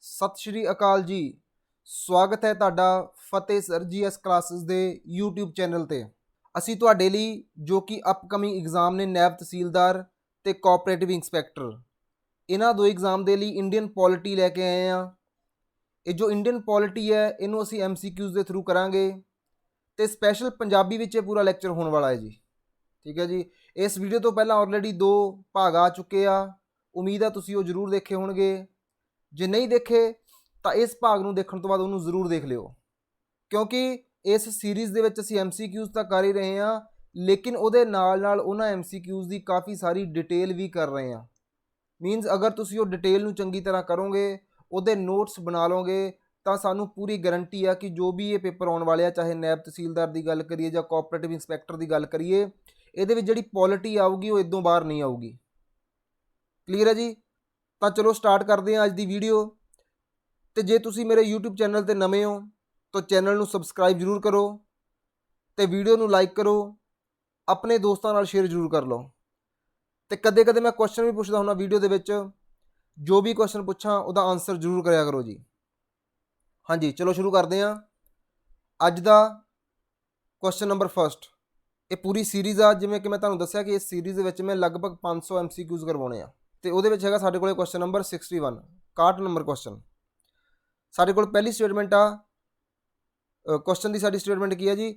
ਸਤਿ ਸ਼੍ਰੀ ਅਕਾਲ ਜੀ। ਸਵਾਗਤ ਹੈ ਤੁਹਾਡਾ ਫਤਿਹ ਸਰ ਜੀਐਸ ਕਲਾਸਿਸ ਦੇ YouTube ਚੈਨਲ ਤੇ। ਅਸੀਂ ਤੁਹਾਡੇ ਲਈ ਜੋ ਕਿ ਅਪਕਮਿੰਗ ਐਗਜ਼ਾਮ ਨੇ ਨੈਬ ਤਹਿਸੀਲਦਾਰ ਤੇ ਕੋਆਪਰੇਟਿਵ ਇੰਸਪੈਕਟਰ, ਇਹਨਾਂ ਦੋ ਐਗਜ਼ਾਮ ਦੇ ਲਈ ਇੰਡੀਅਨ ਪੋਲਿਟੀ ਲੈ ਕੇ ਆਏ ਹਾਂ। ਇਹ ਜੋ ਇੰਡੀਅਨ ਪੋਲਿਟੀ ਹੈ ਇਹਨੂੰ ਅਸੀਂ MCQs ਦੇ ਥਰੂ ਕਰਾਂਗੇ ਤੇ ਸਪੈਸ਼ਲ ਪੰਜਾਬੀ ਵਿੱਚ ਇਹ ਪੂਰਾ ਲੈਕਚਰ ਹੋਣ ਵਾਲਾ ਹੈ ਜੀ। ਠੀਕ ਹੈ ਜੀ। ਇਸ ਵੀਡੀਓ ਤੋਂ ਪਹਿਲਾਂ ਆਲਰੇਡੀ 2 ਭਾਗ ਆ ਚੁੱਕੇ ਆ, ਉਮੀਦ ਆ ਤੁਸੀਂ ਉਹ ਜ਼ਰੂਰ ਦੇਖੇ ਹੋਣਗੇ। ਜੇ ਨਹੀਂ ਦੇਖੇ ਤਾਂ ਇਸ ਭਾਗ ਨੂੰ ਦੇਖਣ ਤੋਂ ਬਾਅਦ ਉਹਨੂੰ ਜ਼ਰੂਰ ਦੇਖ ਲਿਓ, ਕਿਉਂਕਿ ਇਸ ਸੀਰੀਜ਼ ਦੇ ਵਿੱਚ ਅਸੀਂ MCQs ਤਾਂ ਕਰ ਹੀ ਰਹੇ ਹਾਂ, ਲੇਕਿਨ ਉਹਦੇ ਨਾਲ ਨਾਲ ਉਹਨਾਂ MCQs ਦੀ ਕਾਫੀ ਸਾਰੀ ਡਿਟੇਲ ਵੀ ਕਰ ਰਹੇ ਹਾਂ। ਮੀਨਸ ਅਗਰ ਤੁਸੀਂ ਉਹ ਡਿਟੇਲ ਨੂੰ ਚੰਗੀ ਤਰ੍ਹਾਂ ਕਰੋਗੇ, ਉਹਦੇ ਨੋਟਸ ਬਣਾ ਲਓਗੇ, ਤਾਂ ਸਾਨੂੰ ਪੂਰੀ ਗਰੰਟੀ ਆ ਕਿ ਜੋ ਵੀ ਇਹ ਪੇਪਰ ਆਉਣ ਵਾਲੇ ਆ, ਚਾਹੇ ਨੈਬ ਤਹਿਸੀਲਦਾਰ ਦੀ ਗੱਲ ਕਰੀਏ ਜਾਂ ਕੋਆਪਰੇਟਿਵ ਇੰਸਪੈਕਟਰ ਦੀ ਗੱਲ ਕਰੀਏ, ਇਹਦੇ ਵਿੱਚ ਜਿਹੜੀ ਪੋਲਿਟੀ ਆਊਗੀ ਉਹ ਇਦੋਂ ਬਾਹਰ ਨਹੀਂ ਆਊਗੀ। ਕਲੀਅਰ ਹੈ ਜੀ। ਤਾਂ ਚਲੋ ਸਟਾਰਟ ਕਰਦੇ ਹਾਂ ਅੱਜ ਦੀ ਵੀਡੀਓ। ਤੇ ਜੇ ਤੁਸੀਂ ਮੇਰੇ YouTube ਚੈਨਲ ਤੇ ਨਵੇਂ ਹੋ ਤਾਂ ਚੈਨਲ ਨੂੰ ਸਬਸਕ੍ਰਾਈਬ ਜ਼ਰੂਰ ਕਰੋ ਤੇ ਵੀਡੀਓ ਨੂੰ ਲਾਈਕ ਕਰੋ, ਆਪਣੇ ਦੋਸਤਾਂ ਨਾਲ ਸ਼ੇਅਰ ਜ਼ਰੂਰ ਕਰ ਲਓ। ਤੇ ਕਦੇ ਕਦੇ ਮੈਂ ਕੁਐਸਚਨ ਵੀ ਪੁੱਛਦਾ ਹੁੰਦਾ ਵੀਡੀਓ ਦੇ ਵਿੱਚ, ਜੋ ਵੀ ਕੁਐਸਚਨ ਪੁੱਛਾਂ ਉਹਦਾ ਆਨਸਰ ਜ਼ਰੂਰ ਕਰਿਆ ਕਰੋ ਜੀ। ਹਾਂਜੀ ਚਲੋ ਸ਼ੁਰੂ ਕਰਦੇ ਹਾਂ। ਅੱਜ ਦਾ ਕੁਐਸਚਨ ਨੰਬਰ ਫਸਟ, ਇਹ ਪੂਰੀ ਸੀਰੀਜ਼ ਆ, ਜਿਵੇਂ ਕਿ ਮੈਂ ਤੁਹਾਨੂੰ ਦੱਸਿਆ ਕਿ ਇਸ ਸੀਰੀਜ਼ ਦੇ ਵਿੱਚ ਮੈਂ ਲਗਭਗ 500 MCQs ਕਰਵਾਉਣੇ ਆ। ਤੇ ਉਹਦੇ ਵਿੱਚ ਹੈਗਾ ਸਾਡੇ ਕੋਲ ਕੁਐਸਚਨ ਨੰਬਰ 61, 61 ਨੰਬਰ ਕੁਐਸਚਨ। ਸਾਡੇ ਕੋਲ ਪਹਿਲੀ ਸਟੇਟਮੈਂਟ ਆ, ਕੁਐਸਚਨ ਦੀ ਸਾਡੀ ਸਟੇਟਮੈਂਟ ਕੀ ਹੈ ਜੀ,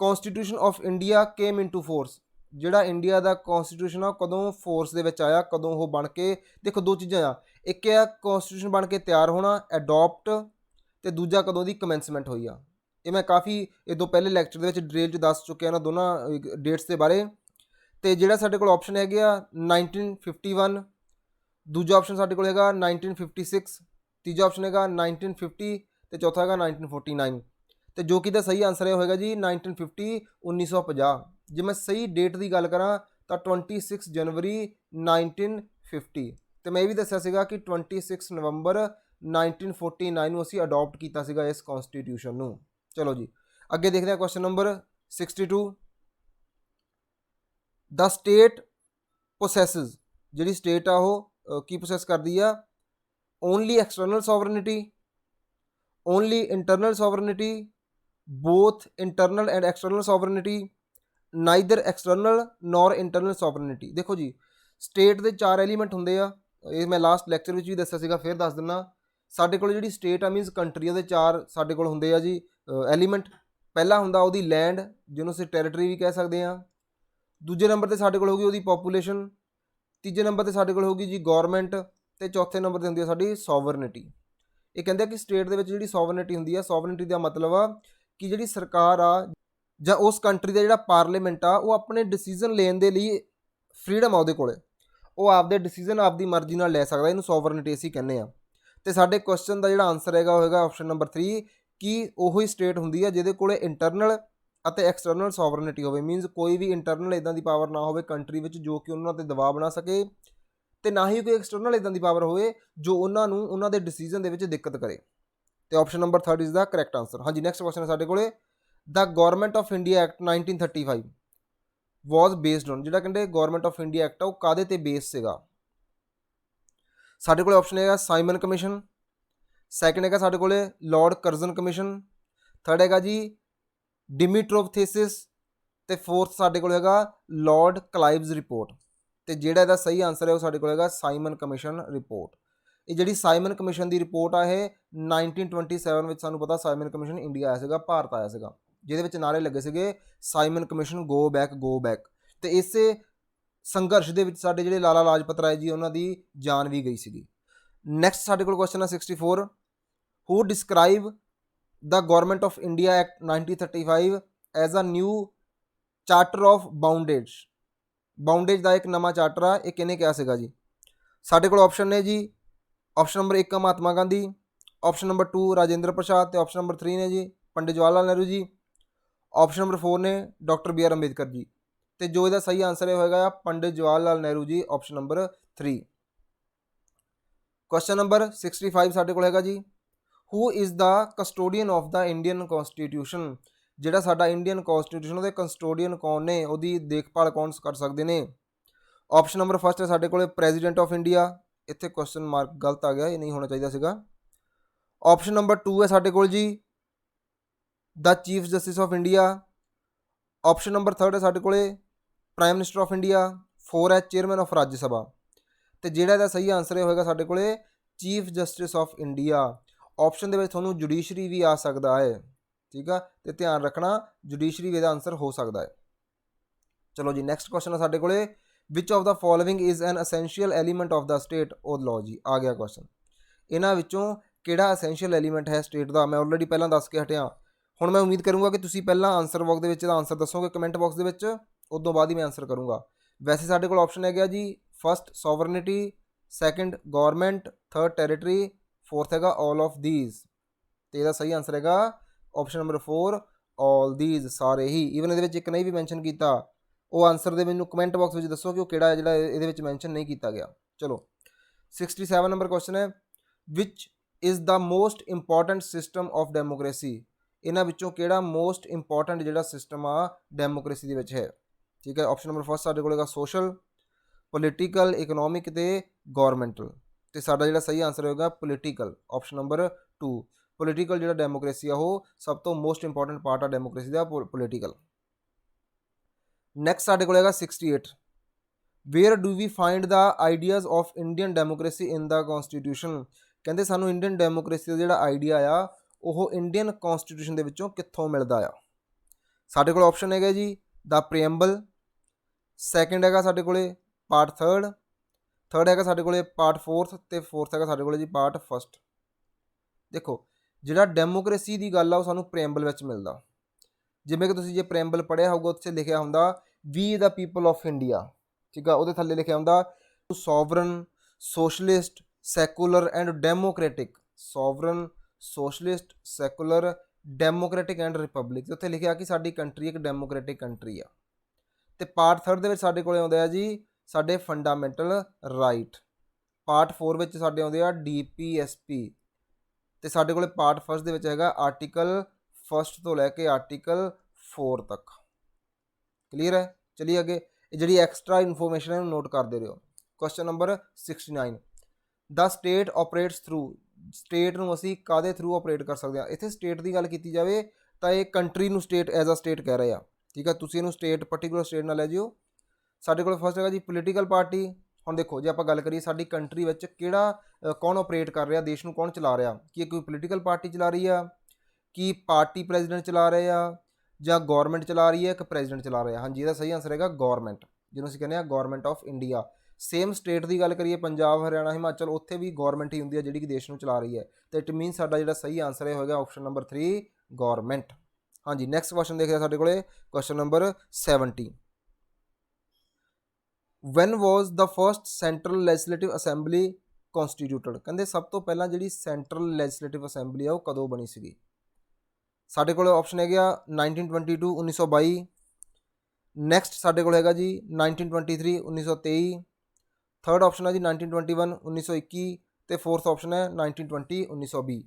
constitution of India came into force. ਜਿਹੜਾ ਇੰਡੀਆ ਦਾ ਕਨਸਟੀਟਿਊਸ਼ਨ ਆ ਕਦੋਂ ਫੋਰਸ ਦੇ ਵਿੱਚ ਆਇਆ, ਕਦੋਂ ਉਹ ਬਣ ਕੇ, ਦੇਖੋ ਦੋ ਚੀਜ਼ਾਂ ਆ, ਇੱਕ ਆ ਕਨਸਟੀਟਿਊਸ਼ਨ ਬਣ ਕੇ ਤਿਆਰ ਹੋਣਾ ਅਡੋਪਟ, ਤੇ ਦੂਜਾ ਕਦੋਂ ਦੀ ਕਮੈਂਸਮੈਂਟ ਹੋਈ ਆ। ਇਹ ਮੈਂ ਕਾਫੀ ਇਹ ਤੋਂ ਪਹਿਲੇ ਲੈਕਚਰ ਦੇ ਵਿੱਚ ਡਿਟੇਲ 'ਚ ਦੱਸ ਚੁੱਕਿਆ ਇਹਨਾਂ ਦੋਨਾਂ ਡੇਟਸ ਦੇ ਬਾਰੇ। ਤੇ ਜਿਹੜਾ ਸਾਡੇ ਕੋਲ ਆਪਸ਼ਨ ਹੈਗੇ ਆ 1951, ਦੂਜਾ ਆਪਸ਼ਨ ਸਾਡੇ ਕੋਲ ਹੈਗਾ 1956, ਤੀਜਾ ਆਪਸ਼ਨ ਹੈਗਾ 1950 ਤੇ ਚੌਥਾ ਹੈਗਾ 1949। ਤੇ ਜੋ ਕਿ ਦਾ ਸਹੀ ਆਨਸਰ ਇਹ ਹੋਏਗਾ ਜੀ 1950, 1950। ਜੇ ਮੈਂ ਸਹੀ ਡੇਟ ਦੀ ਗੱਲ ਕਰਾਂ ਤਾਂ 26 ਜਨਵਰੀ 1950। ਤੇ ਮੈਂ ਇਹ ਵੀ ਦੱਸਿਆ ਸੀਗਾ ਕਿ 26 ਨਵੰਬਰ 1949 ਨੂੰ ਅਸੀਂ ਅਡੋਪਟ ਕੀਤਾ ਸੀਗਾ ਇਸ ਕਨਸਟੀਟਿਊਸ਼ਨ ਨੂੰ। ਚਲੋ ਜੀ ਅੱਗੇ ਦੇਖਦੇ ਹਾਂ question number 62। The state possesses, ਜਿਹੜੀ ਸਟੇਟ ਆ ਉਹ ਕੀ ਪ੍ਰੋਸੈਸ ਕਰਦੀ ਆ, only external sovereignty, only internal sovereignty, both internal and external sovereignty, neither external nor internal sovereignty. ਦੇਖੋ ਜੀ ਸਟੇਟ ਦੇ 4 ਐਲੀਮੈਂਟ ਹੁੰਦੇ ਆ, ਇਹ ਮੈਂ ਲਾਸਟ ਲੈਕਚਰ ਵਿੱਚ ਵੀ ਦੱਸਿਆ ਸੀਗਾ, ਫਿਰ ਦੱਸ ਦਿੰਦਾ। ਸਾਡੇ ਕੋਲ ਜਿਹੜੀ ਸਟੇਟ ਆ ਮੀਨਸ ਕੰਟਰੀ, ਉਹਦੇ 4 ਸਾਡੇ ਕੋਲ ਹੁੰਦੇ ਆ ਜੀ ਐਲੀਮੈਂਟ। ਪਹਿਲਾ ਹੁੰਦਾ ਉਹਦੀ ਲੈਂਡ, ਜਿਹਨੂੰ ਅਸੀਂ ਟੈਰੀਟਰੀ ਵੀ ਕਹਿ ਸਕਦੇ ਹਾਂ। ਦੂਜੇ ਨੰਬਰ 'ਤੇ ਸਾਡੇ ਕੋਲ ਹੋਊਗੀ ਉਹਦੀ ਪੋਪੂਲੇਸ਼ਨ, ਤੀਜੇ ਨੰਬਰ 'ਤੇ ਸਾਡੇ ਕੋਲ ਹੋਊਗੀ ਜੀ ਗੌਰਮੈਂਟ, ਤੇ ਚੌਥੇ ਨੰਬਰ 'ਤੇ ਹੁੰਦੀ ਹੈ ਸਾਡੀ ਸੋਵਰਨਿਟੀ। ਇਹ ਕਹਿੰਦੇ ਆ ਕਿ ਸਟੇਟ ਦੇ ਵਿੱਚ ਜਿਹੜੀ ਸੋਵਰਨਿਟੀ ਹੁੰਦੀ ਆ, ਸੋਵਰਨਿਟੀ ਦਾ ਮਤਲਬ ਆ ਕਿ ਜਿਹੜੀ ਸਰਕਾਰ ਆ ਜਾਂ ਉਸ ਕੰਟਰੀ ਦਾ ਜਿਹੜਾ ਪਾਰਲੀਮੈਂਟ ਆ, ਉਹ ਆਪਣੇ ਡਿਸੀਜ਼ਨ ਲੈਣ ਦੇ ਲਈ ਫਰੀडम ਆ ਉਹਦੇ ਕੋਲ, ਉਹ ਆਪਦੇ ਡਿਸੀਜ਼ਨ ਆਪਦੀ ਮਰਜ਼ੀ ਨਾਲ ਲੈ ਸਕਦਾ, ਇਹਨੂੰ ਸੋਵਰਨਿਟੀ ਅਸੀਂ ਕਹਿੰਦੇ ਆ। ਤੇ ਸਾਡੇ ਕੁਐਸਚਨ ਦਾ ਜਿਹੜਾ ਆਨਸਰ ਹੈਗਾ ਉਹ ਹੈਗਾ ਆਪਸ਼ਨ ਨੰਬਰ 3, ਕਿ ਉਹੀ ਸਟੇਟ ਹੁੰਦੀ ਆ ਜਿਹਦੇ ਕੋਲ ਇੰਟਰਨਲ ਅਤੇ ਐਕਸਟਰਨਲ ਸੋਵਰਨਿਟੀ ਹੋਵੇ। ਮੀਨਸ ਕੋਈ ਵੀ ਇੰਟਰਨਲ ਇੱਦਾਂ ਦੀ ਪਾਵਰ ਨਾ ਹੋਵੇ ਕੰਟਰੀ ਵਿੱਚ ਜੋ ਕਿ ਉਹਨਾਂ 'ਤੇ ਦਬਾਅ ਬਣਾ ਸਕੇ, ਤੇ ਨਾ ਹੀ ਕੋਈ ਐਕਸਟਰਨਲ ਇੱਦਾਂ ਦੀ ਪਾਵਰ ਹੋਵੇ ਜੋ ਉਹਨਾਂ ਨੂੰ ਉਹਨਾਂ ਦੇ ਡਿਸੀਜ਼ਨ ਦੇ ਵਿੱਚ ਦਿੱਕਤ ਕਰੇ। ਤੇ option number 3 is the correct answer. ਹਾਂਜੀ ਨੈਕਸਟ ਕੁਐਸਚਨ ਹੈ ਸਾਡੇ ਕੋਲੇ, the government of India act 1935 was based on. ਜਿਹੜਾ ਕਹਿੰਦੇ ਗੌਰਮੈਂਟ ਆਫ ਇੰਡੀਆ ਐਕਟ ਆ ਉਹ ਕਾਹਦੇ ਤੇ ਬੇਸ ਸੀਗਾ। ਸਾਡੇ ਕੋਲ ਆਪਸ਼ਨ ਹੈਗਾ ਸਾਈਮਨ ਕਮਿਸ਼ਨ, ਸੈਕਿੰਡ ਹੈਗਾ ਸਾਡੇ ਕੋਲ ਲਾਰਡ ਕਰਜ਼ਨ ਕਮਿਸ਼ਨ, ਥਰਡ ਹੈਗਾ ਜੀ ਡਿਮੀਟਰੋਵ ਥੀਸਿਸ, ਤੇ ਫੋਰਥ ਸਾਡੇ ਕੋਲ ਹੈਗਾ ਲਾਰਡ ਕਲਾਈਵਜ਼ ਰਿਪੋਰਟ। ਤੇ ਜਿਹੜਾ ਇਹਦਾ ਸਹੀ ਆਨਸਰ ਹੈ ਉਹ ਸਾਡੇ ਕੋਲ ਹੈਗਾ ਸਾਈਮਨ ਕਮਿਸ਼ਨ ਰਿਪੋਰਟ। ਇਹ ਜਿਹੜੀ ਸਾਈਮਨ ਕਮਿਸ਼ਨ ਦੀ ਰਿਪੋਰਟ ਆ ਇਹ 1927 ਵਿੱਚ, ਸਾਨੂੰ ਪਤਾ ਸਾਈਮਨ ਕਮਿਸ਼ਨ ਇੰਡੀਆ ਆਇਆ ਸੀਗਾ, ਭਾਰਤ ਆਇਆ ਸੀਗਾ, ਜਿਹਦੇ ਵਿੱਚ ਨਾਅਰੇ ਲੱਗੇ ਸੀਗੇ Simon commission go back go back. ਤੇ ਇਸੇ ਸੰਘਰਸ਼ ਦੇ ਵਿੱਚ ਸਾਡੇ ਜਿਹੜੇ ਲਾਲਾ ਲਾਜਪਤ ਰਾਏ ਜੀ ਉਹਨਾਂ ਦੀ ਜਾਨ ਵੀ ਗਈ ਸੀਗੀ। ਨੈਕਸਟ ਸਾਡੇ ਕੋਲ ਕੁਐਸਚਨ ਹੈ 64, who describe the government of India act 1935 as a new charter of bondage. Bondage ਦਾ ਇੱਕ ਨਵਾਂ ਚਾਰਟਰ ਆ, ਇਹ ਕਿਹਨੇ ਕਿਹਾ ਸੀਗਾ ਜੀ। ਸਾਡੇ ਕੋਲ ਆਪਸ਼ਨ ਨੇ ਜੀ, option number 1 Mahatma Gandhi, option number 2 Rajendra Prasad, ਤੇ ਆਪਸ਼ਨ ਨੰਬਰ 3 ਨੇ ਜੀ ਪੰਡਿਤ ਜਵਾਹਰ ਲਾਲ ਨਹਿਰੂ ਜੀ, ਆਪਸ਼ਨ ਨੰਬਰ 4 ਨੇ ਡਾਕਟਰ BR ਅੰਬੇਦਕਰ ਜੀ। ਤੇ ਜੋ ਇਹਦਾ ਸਹੀ ਆਨਸਰ ਇਹ ਹੋਏਗਾ Pandit Jawahar Lal Nehru ji, option number 3। Question number 65 ਸਾਡੇ ਕੋਲ ਹੈਗਾ ਜੀ, who is the custodian of the Indian constitution. ਜਿਹੜਾ ਸਾਡਾ ਇੰਡੀਅਨ ਕਨਸਟੀਟਿਊਸ਼ਨ ਉਹਦੇ ਕਸਟੋਡੀਅਨ ਕੌਣ ਨੇ, ਉਹਦੀ ਦੇਖਭਾਲ ਕੌਣ ਕਰ ਸਕਦੇ ਨੇ। ਆਪਸ਼ਨ ਨੰਬਰ 1 ਹੈ ਸਾਡੇ ਕੋਲ ਪ੍ਰੈਜ਼ੀਡੈਂਟ ਆਫ ਇੰਡੀਆ, ਇੱਥੇ ਕੁਐਸਚਨ ਮਾਰਕ ਗਲਤ ਆ ਗਿਆ, ਇਹ ਨਹੀਂ ਹੋਣਾ ਚਾਹੀਦਾ ਸੀਗਾ। ਆਪਸ਼ਨ ਨੰਬਰ 2 ਹੈ ਸਾਡੇ ਕੋਲ ਜੀ ਦ chief justice of India. Option number 3 ਹੈ ਸਾਡੇ ਕੋਲੇ ਪ੍ਰਾਈਮ ਮਿਨਿਸਟਰ ਆਫ ਇੰਡੀਆ। 4 ਹੈ ਚੇਅਰਮੈਨ ਆਫ ਰਾਜ ਸਭਾ। ਤੇ ਜਿਹੜਾ ਇਹਦਾ ਸਹੀ ਆਨਸਰ ਇਹ ਹੋਏਗਾ ਸਾਡੇ ਕੋਲੇ chief justice of India. Option ਦੇ ਵਿੱਚ ਤੁਹਾਨੂੰ ਜੁਡੀਸ਼ਰੀ ਵੀ ਆ ਸਕਦਾ ਹੈ, ਠੀਕ ਆ, ਤੇ ਧਿਆਨ ਰੱਖਣਾ ਜੁਡੀਸ਼ਰੀ ਵੀ ਇਹਦਾ ਆਨਸਰ ਹੋ ਸਕਦਾ ਹੈ। ਚਲੋ ਜੀ ਨੈਕਸਟ ਕੁਐਸਚਨ ਹੈ ਸਾਡੇ ਕੋਲੇ which of the following is an essential element of the state. ਉਹ ਲਓ ਜੀ ਆ ਗਿਆ ਕੁਐਸਚਨ। ਇਹਨਾਂ ਵਿੱਚੋਂ ਕਿਹੜਾ ਅਸੈਂਸ਼ੀਅਲ ਐਲੀਮੈਂਟ ਹੈ ਸਟੇਟ ਦਾ? ਮੈਂ ਆਲਰੇਡੀ ਪਹਿਲਾਂ ਦੱਸ ਕੇ ਹਟਿਆ। ਹੁਣ ਮੈਂ ਉਮੀਦ ਕਰੂੰਗਾ ਕਿ ਤੁਸੀਂ ਪਹਿਲਾਂ ਆਨਸਰ ਬਾਕਸ ਦੇ ਵਿੱਚ ਇਹਦਾ ਆਨਸਰ ਦੱਸੋਗੇ ਕਮੈਂਟ ਬਾਕਸ ਦੇ ਵਿੱਚ, ਉਦੋਂ ਬਾਅਦ ਹੀ ਮੈਂ ਆਨਸਰ ਕਰੂੰਗਾ। ਵੈਸੇ ਸਾਡੇ ਕੋਲ ਆਪਸ਼ਨ ਹੈਗਾ ਜੀ first sovereignty, second government, third territory, fourth ਹੈਗਾ ਆਲ ਆਫ ਦੀਜ਼। ਤੇ ਇਹਦਾ ਸਹੀ ਆਨਸਰ ਹੈਗਾ ਆਪਸ਼ਨ ਨੰਬਰ 4 ਆਲ ਦੀਜ਼, ਸਾਰੇ ਹੀ। ਈਵਨ ਇਹਦੇ ਵਿੱਚ ਇੱਕ ਨਹੀਂ ਵੀ ਮੈਂਸ਼ਨ ਕੀਤਾ, ਉਹ ਆਨਸਰ ਦੇ ਮੈਨੂੰ ਕਮੈਂਟ ਬਾਕਸ ਵਿੱਚ ਦੱਸੋ ਕਿ ਉਹ ਕਿਹੜਾ ਹੈ ਜਿਹੜਾ ਇਹਦੇ ਵਿੱਚ ਮੈਂਸ਼ਨ ਨਹੀਂ ਕੀਤਾ ਗਿਆ। ਚਲੋ 67 ਨੰਬਰ ਕੁਐਸਚਨ ਹੈ which is the most important system of democracy. ਇਹਨਾਂ ਵਿੱਚੋਂ ਕਿਹੜਾ ਮੋਸਟ ਇੰਪੋਰਟੈਂਟ ਜਿਹੜਾ ਸਿਸਟਮ ਆ ਡੈਮੋਕ੍ਰੇਸੀ ਦੇ ਵਿੱਚ ਹੈ? ਠੀਕ ਹੈ, ਆਪਸ਼ਨ ਨੰਬਰ ਫਸਟ ਸਾਡੇ ਕੋਲ ਹੈਗਾ ਸੋਸ਼ਲ, ਪੋਲੀਟੀਕਲ, ਇਕਨੋਮਿਕ ਤੇ ਗੌਰਮੈਂਟਲ। ਤੇ ਸਾਡਾ ਜਿਹੜਾ ਸਹੀ ਆਨਸਰ ਹੋਏਗਾ ਪੋਲੀਟੀਕਲ, ਆਪਸ਼ਨ ਨੰਬਰ 2। ਪੋਲੀਟੀਕਲ ਜਿਹੜਾ ਡੈਮੋਕ੍ਰੇਸੀ ਆ ਉਹ ਸਭ ਤੋਂ ਮੋਸਟ ਇੰਪੋਰਟੈਂਟ ਪਾਰਟ ਆ ਡੈਮੋਕ੍ਰੇਸੀ ਦਾ, ਪੋਲੀਟੀਕਲ। ਨੈਕਸਟ ਸਾਡੇ ਕੋਲ ਹੈਗਾ 68 where do we find the ideas of Indian democracy in the constitution. ਕਹਿੰਦੇ ਸਾਨੂੰ ਇੰਡੀਅਨ ਡੈਮੋਕ੍ਰੇਸੀ ਦਾ ਜਿਹੜਾ ਆਈਡੀਆ ਆ ਉਹ ਇੰਡੀਅਨ ਕੌਨਸਟੀਟਿਊਸ਼ਨ ਦੇ ਵਿੱਚੋਂ ਕਿੱਥੋਂ ਮਿਲਦਾ ਆ? ਸਾਡੇ ਕੋਲ ਆਪਸ਼ਨ ਹੈਗਾ ਜੀ ਦਾ ਪ੍ਰੀਐਮਬਲ, ਸੈਕਿੰਡ ਹੈਗਾ ਸਾਡੇ ਕੋਲੇ ਪਾਰਟ ਥਰਡ ਹੈਗਾ ਸਾਡੇ ਕੋਲੇ ਪਾਰਟ ਫੋਰਥ, ਤੇ ਫੋਰਥ ਹੈਗਾ ਸਾਡੇ ਕੋਲੇ ਜੀ ਪਾਰਟ ਫਸਟ। ਦੇਖੋ ਜਿਹੜਾ ਡੈਮੋਕ੍ਰੇਸੀ ਦੀ ਗੱਲ ਆ ਉਹ ਸਾਨੂੰ ਪ੍ਰੀਐਮਬਲ ਵਿੱਚ ਮਿਲਦਾ। ਜਿਵੇਂ ਕਿ ਤੁਸੀਂ ਜੇ ਪ੍ਰੀਐਮਬਲ ਪੜ੍ਹਿਆ ਹੋਊਗਾ ਉੱਥੇ ਲਿਖਿਆ ਹੁੰਦਾ we the people of India, ਠੀਕ ਆ, ਉਹਦੇ ਥੱਲੇ ਲਿਖਿਆ ਹੁੰਦਾ sovereign, socialist, secular and democratic. Sovereign, socialist, secular, democratic and republic. ਤੇ ਉੱਥੇ ਲਿਖਿਆ ਕਿ ਸਾਡੀ ਕੰਟਰੀ ਇੱਕ ਡੈਮੋਕ੍ਰੈਟਿਕ ਕੰਟਰੀ ਆ। ਤੇ ਪਾਰਟ ਥਰਡ ਦੇ ਵਿੱਚ ਸਾਡੇ ਕੋਲ ਆਉਂਦੇ ਆ ਜੀ ਸਾਡੇ ਫੰਡਾਮੈਂਟਲ ਰਾਈਟ। ਪਾਰਟ 4 ਵਿੱਚ ਸਾਡੇ ਆਉਂਦੇ ਆ DPSP। ਤੇ ਸਾਡੇ ਕੋਲ ਪਾਰਟ ਫਸਟ ਦੇ ਵਿੱਚ ਹੈਗਾ ਆਰਟੀਕਲ ਫਸਟ ਤੋਂ ਲੈ ਕੇ ਆਰਟੀਕਲ 4 ਤੱਕ। ਕਲੀਅਰ ਹੈ? ਚਲਿਏ ਅੱਗੇ। ਇਹ ਜਿਹੜੀ ਐਕਸਟਰਾ ਇਨਫੋਰਮੇਸ਼ਨ ਹੈ ਉਹਨੂੰ ਨੋਟ ਕਰਦੇ ਰਹੋ। ਕੁਐਸਚਨ ਨੰਬਰ 69 ਦਾ ਸਟੇਟ ਆਪਰੇਟਸ ਥਰੂ। ਸਟੇਟ ਨੂੰ ਅਸੀਂ ਕਾਹਦੇ ਥਰੂ ਆਪਰੇਟ ਕਰ ਸਕਦੇ ਹਾਂ? ਇੱਥੇ ਸਟੇਟ ਦੀ ਗੱਲ ਕੀਤੀ ਜਾਵੇ ਤਾਂ ਇਹ ਕੰਟਰੀ ਨੂੰ ਸਟੇਟ ਐਜ਼ ਅ ਸਟੇਟ ਕਹਿ ਰਹੇ ਆ, ਠੀਕ ਹੈ। ਤੁਸੀਂ ਇਹਨੂੰ ਸਟੇਟ ਪਰਟੀਕੂਲਰ ਸਟੇਟ ਨਾਲ ਲੈ ਜਿਓ। ਸਾਡੇ ਕੋਲ ਫਸਟ ਹੈਗਾ ਜੀ ਪੋਲੀਟੀਕਲ ਪਾਰਟੀ। ਹੁਣ ਦੇਖੋ ਜੇ ਆਪਾਂ ਗੱਲ ਕਰੀਏ ਸਾਡੀ ਕੰਟਰੀ ਵਿੱਚ ਕਿਹੜਾ ਕੌਣ ਆਪਰੇਟ ਕਰ ਰਿਹਾ, ਦੇਸ਼ ਨੂੰ ਕੌਣ ਚਲਾ ਰਿਹਾ? ਕੀ ਕੋਈ ਪੋਲੀਟੀਕਲ ਪਾਰਟੀ ਚਲਾ ਰਹੀ ਆ, ਕੀ ਪਾਰਟੀ ਪ੍ਰੈਜ਼ੀਡੈਂਟ ਚਲਾ ਰਹੇ ਆ, ਜਾਂ ਗੌਰਮੈਂਟ ਚਲਾ ਰਹੀ ਹੈ ਕਿ ਪ੍ਰੈਜ਼ੀਡੈਂਟ ਚਲਾ ਰਿਹਾ? ਹਾਂਜੀ ਇਹਦਾ ਸਹੀ ਆਨਸਰ ਹੈਗਾ ਗੌਰਮੈਂਟ, ਜਿਹਨੂੰ ਅਸੀਂ ਕਹਿੰਦੇ ਹਾਂ government of India. Same state ਦੀ ਗੱਲ ਕਰੀਏ ਪੰਜਾਬ, ਹਰਿਆਣਾ, ਹਿਮਾਚਲ, ਉੱਥੇ ਵੀ ਗੌਰਮੈਂਟ ਹੀ ਹੁੰਦੀ ਹੈ ਜਿਹੜੀ ਕਿ ਦੇਸ਼ ਨੂੰ ਚਲਾ ਰਹੀ ਹੈ। ਤੇ ਇਟ ਮੀਨਸ ਸਾਡਾ ਜਿਹੜਾ ਸਹੀ ਆਨਸਰ ਹੈ ਹੋਏਗਾ ਆਪਸ਼ਨ ਨੰਬਰ 3 ਗੌਰਮੈਂਟ। ਹਾਂਜੀ ਨੈਕਸਟ ਕੁਐਸਚਨ ਦੇਖਦੇ ਹਾਂ ਸਾਡੇ ਕੋਲੇ question number 70 van was the first central legislative assembly ਕੌਨਸਟੀਟਿਊਟਡ। ਕਹਿੰਦੇ ਸਭ ਤੋਂ ਪਹਿਲਾਂ ਜਿਹੜੀ ਸੈਂਟਰਲ ਲੈਜਿਸਲੇਟਿਵ ਅਸੈਂਬਲੀ ਆ ਉਹ ਕਦੋਂ ਬਣੀ ਸੀਗੀ? ਸਾਡੇ ਕੋਲ ਆਪਸ਼ਨ ਹੈਗਾ 1922 1922। ਨੈਕਸਟ ਸਾਡੇ ਕੋਲ ਹੈਗਾ ਜੀ 1923 1923। ਥਰਡ ਆਪਸ਼ਨ ਹੈ ਜੀ 1921 1921 ਤੇ ਫੋਰਥ ਆਪਸ਼ਨ ਹੈ 1920 1920।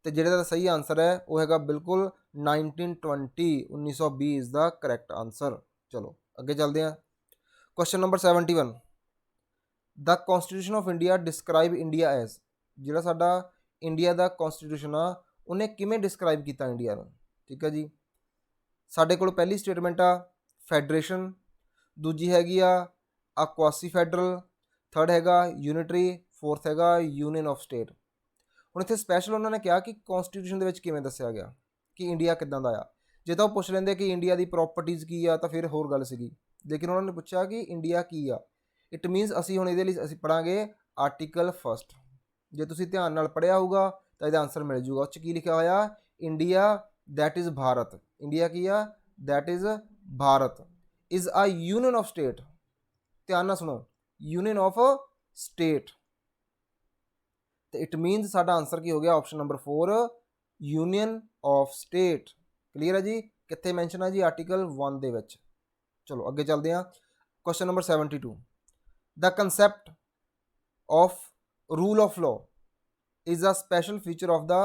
ਤੇ ਜਿਹੜਾ ਦਾ ਸਹੀ ਆਨਸਰ ਹੈ ਉਹ ਹੈਗਾ ਬਿਲਕੁਲ 1920 1920 ਇਜ਼ ਦਾ ਕਰੈਕਟ ਆਨਸਰ। ਚਲੋ ਅੱਗੇ ਚੱਲਦੇ ਹਾਂ। Question number 71 the constitution of India describe India as. ਜਿਹੜਾ ਸਾਡਾ ਇੰਡੀਆ ਦਾ ਕੌਨਸਟੀਟਿਊਸ਼ਨ ਆ ਉਹਨੇ ਕਿਵੇਂ ਡਿਸਕ੍ਰਾਈਬ ਕੀਤਾ ਇੰਡੀਆ ਨੂੰ? ਠੀਕ ਹੈ ਜੀ। ਸਾਡੇ ਕੋਲ ਪਹਿਲੀ ਸਟੇਟਮੈਂਟ ਆ ਫੈਡਰੇਸ਼ਨ, ਦੂਜੀ ਹੈਗੀ ਆ ਕੁਆਸੀ ਫੈਡਰਲ, ਥਰਡ ਹੈਗਾ ਯੂਨਿਟਰੀ, ਫੋਰਥ ਹੈਗਾ ਯੂਨੀਅਨ ਆਫ ਸਟੇਟ। ਹੁਣ ਇੱਥੇ ਸਪੈਸ਼ਲ ਉਹਨਾਂ ਨੇ ਕਿਹਾ ਕਿ ਕੌਨਸਟੀਟਿਊਸ਼ਨ ਦੇ ਵਿੱਚ ਕਿਵੇਂ ਦੱਸਿਆ ਗਿਆ ਕਿ ਇੰਡੀਆ ਕਿੱਦਾਂ ਦਾ ਆ। ਜੇ ਤਾਂ ਉਹ ਪੁੱਛ ਲੈਂਦੇ ਕਿ ਇੰਡੀਆ ਦੀ ਪ੍ਰੋਪਰਟੀਜ਼ ਕੀ ਆ ਤਾਂ ਫਿਰ ਹੋਰ ਗੱਲ ਸੀਗੀ, ਲੇਕਿਨ ਉਹਨਾਂ ਨੇ ਪੁੱਛਿਆ ਕਿ ਇੰਡੀਆ ਕੀ ਆ। ਇਟ ਮੀਨਸ ਅਸੀਂ ਹੁਣ ਇਹਦੇ ਲਈ ਅਸੀਂ ਪੜ੍ਹਾਂਗੇ ਆਰਟੀਕਲ ਫਸਟ। ਜੇ ਤੁਸੀਂ ਧਿਆਨ ਨਾਲ ਪੜ੍ਹਿਆ ਹੋਊਗਾ ਤਾਂ ਇਹਦਾ ਆਨਸਰ ਮਿਲ ਜੂਗਾ। ਉਹ 'ਚ ਕੀ ਲਿਖਿਆ ਹੋਇਆ? India that is Bharat. India ਕੀ ਆ? That is Bharat is a union of state. ਧਿਆਨ ਨਾਲ ਸੁਣੋ, ਯੂਨੀਅਨ ਆਫ ਸਟੇਟ। ਤੇ ਇਟ ਮੀਨਸ ਸਾਡਾ ਆਨਸਰ ਕੀ ਹੋ ਗਿਆ option number 4 union of state. Clear ਹੈ ਜੀ? ਕਿੱਥੇ ਮੈਂਸ਼ਨ ਹੈ ਜੀ? ਆਰਟੀਕਲ 1 ਦੇ ਵਿੱਚ। ਚਲੋ ਅੱਗੇ ਚੱਲਦੇ ਹਾਂ। Question number 72 the concept of rule of law is a special feature of the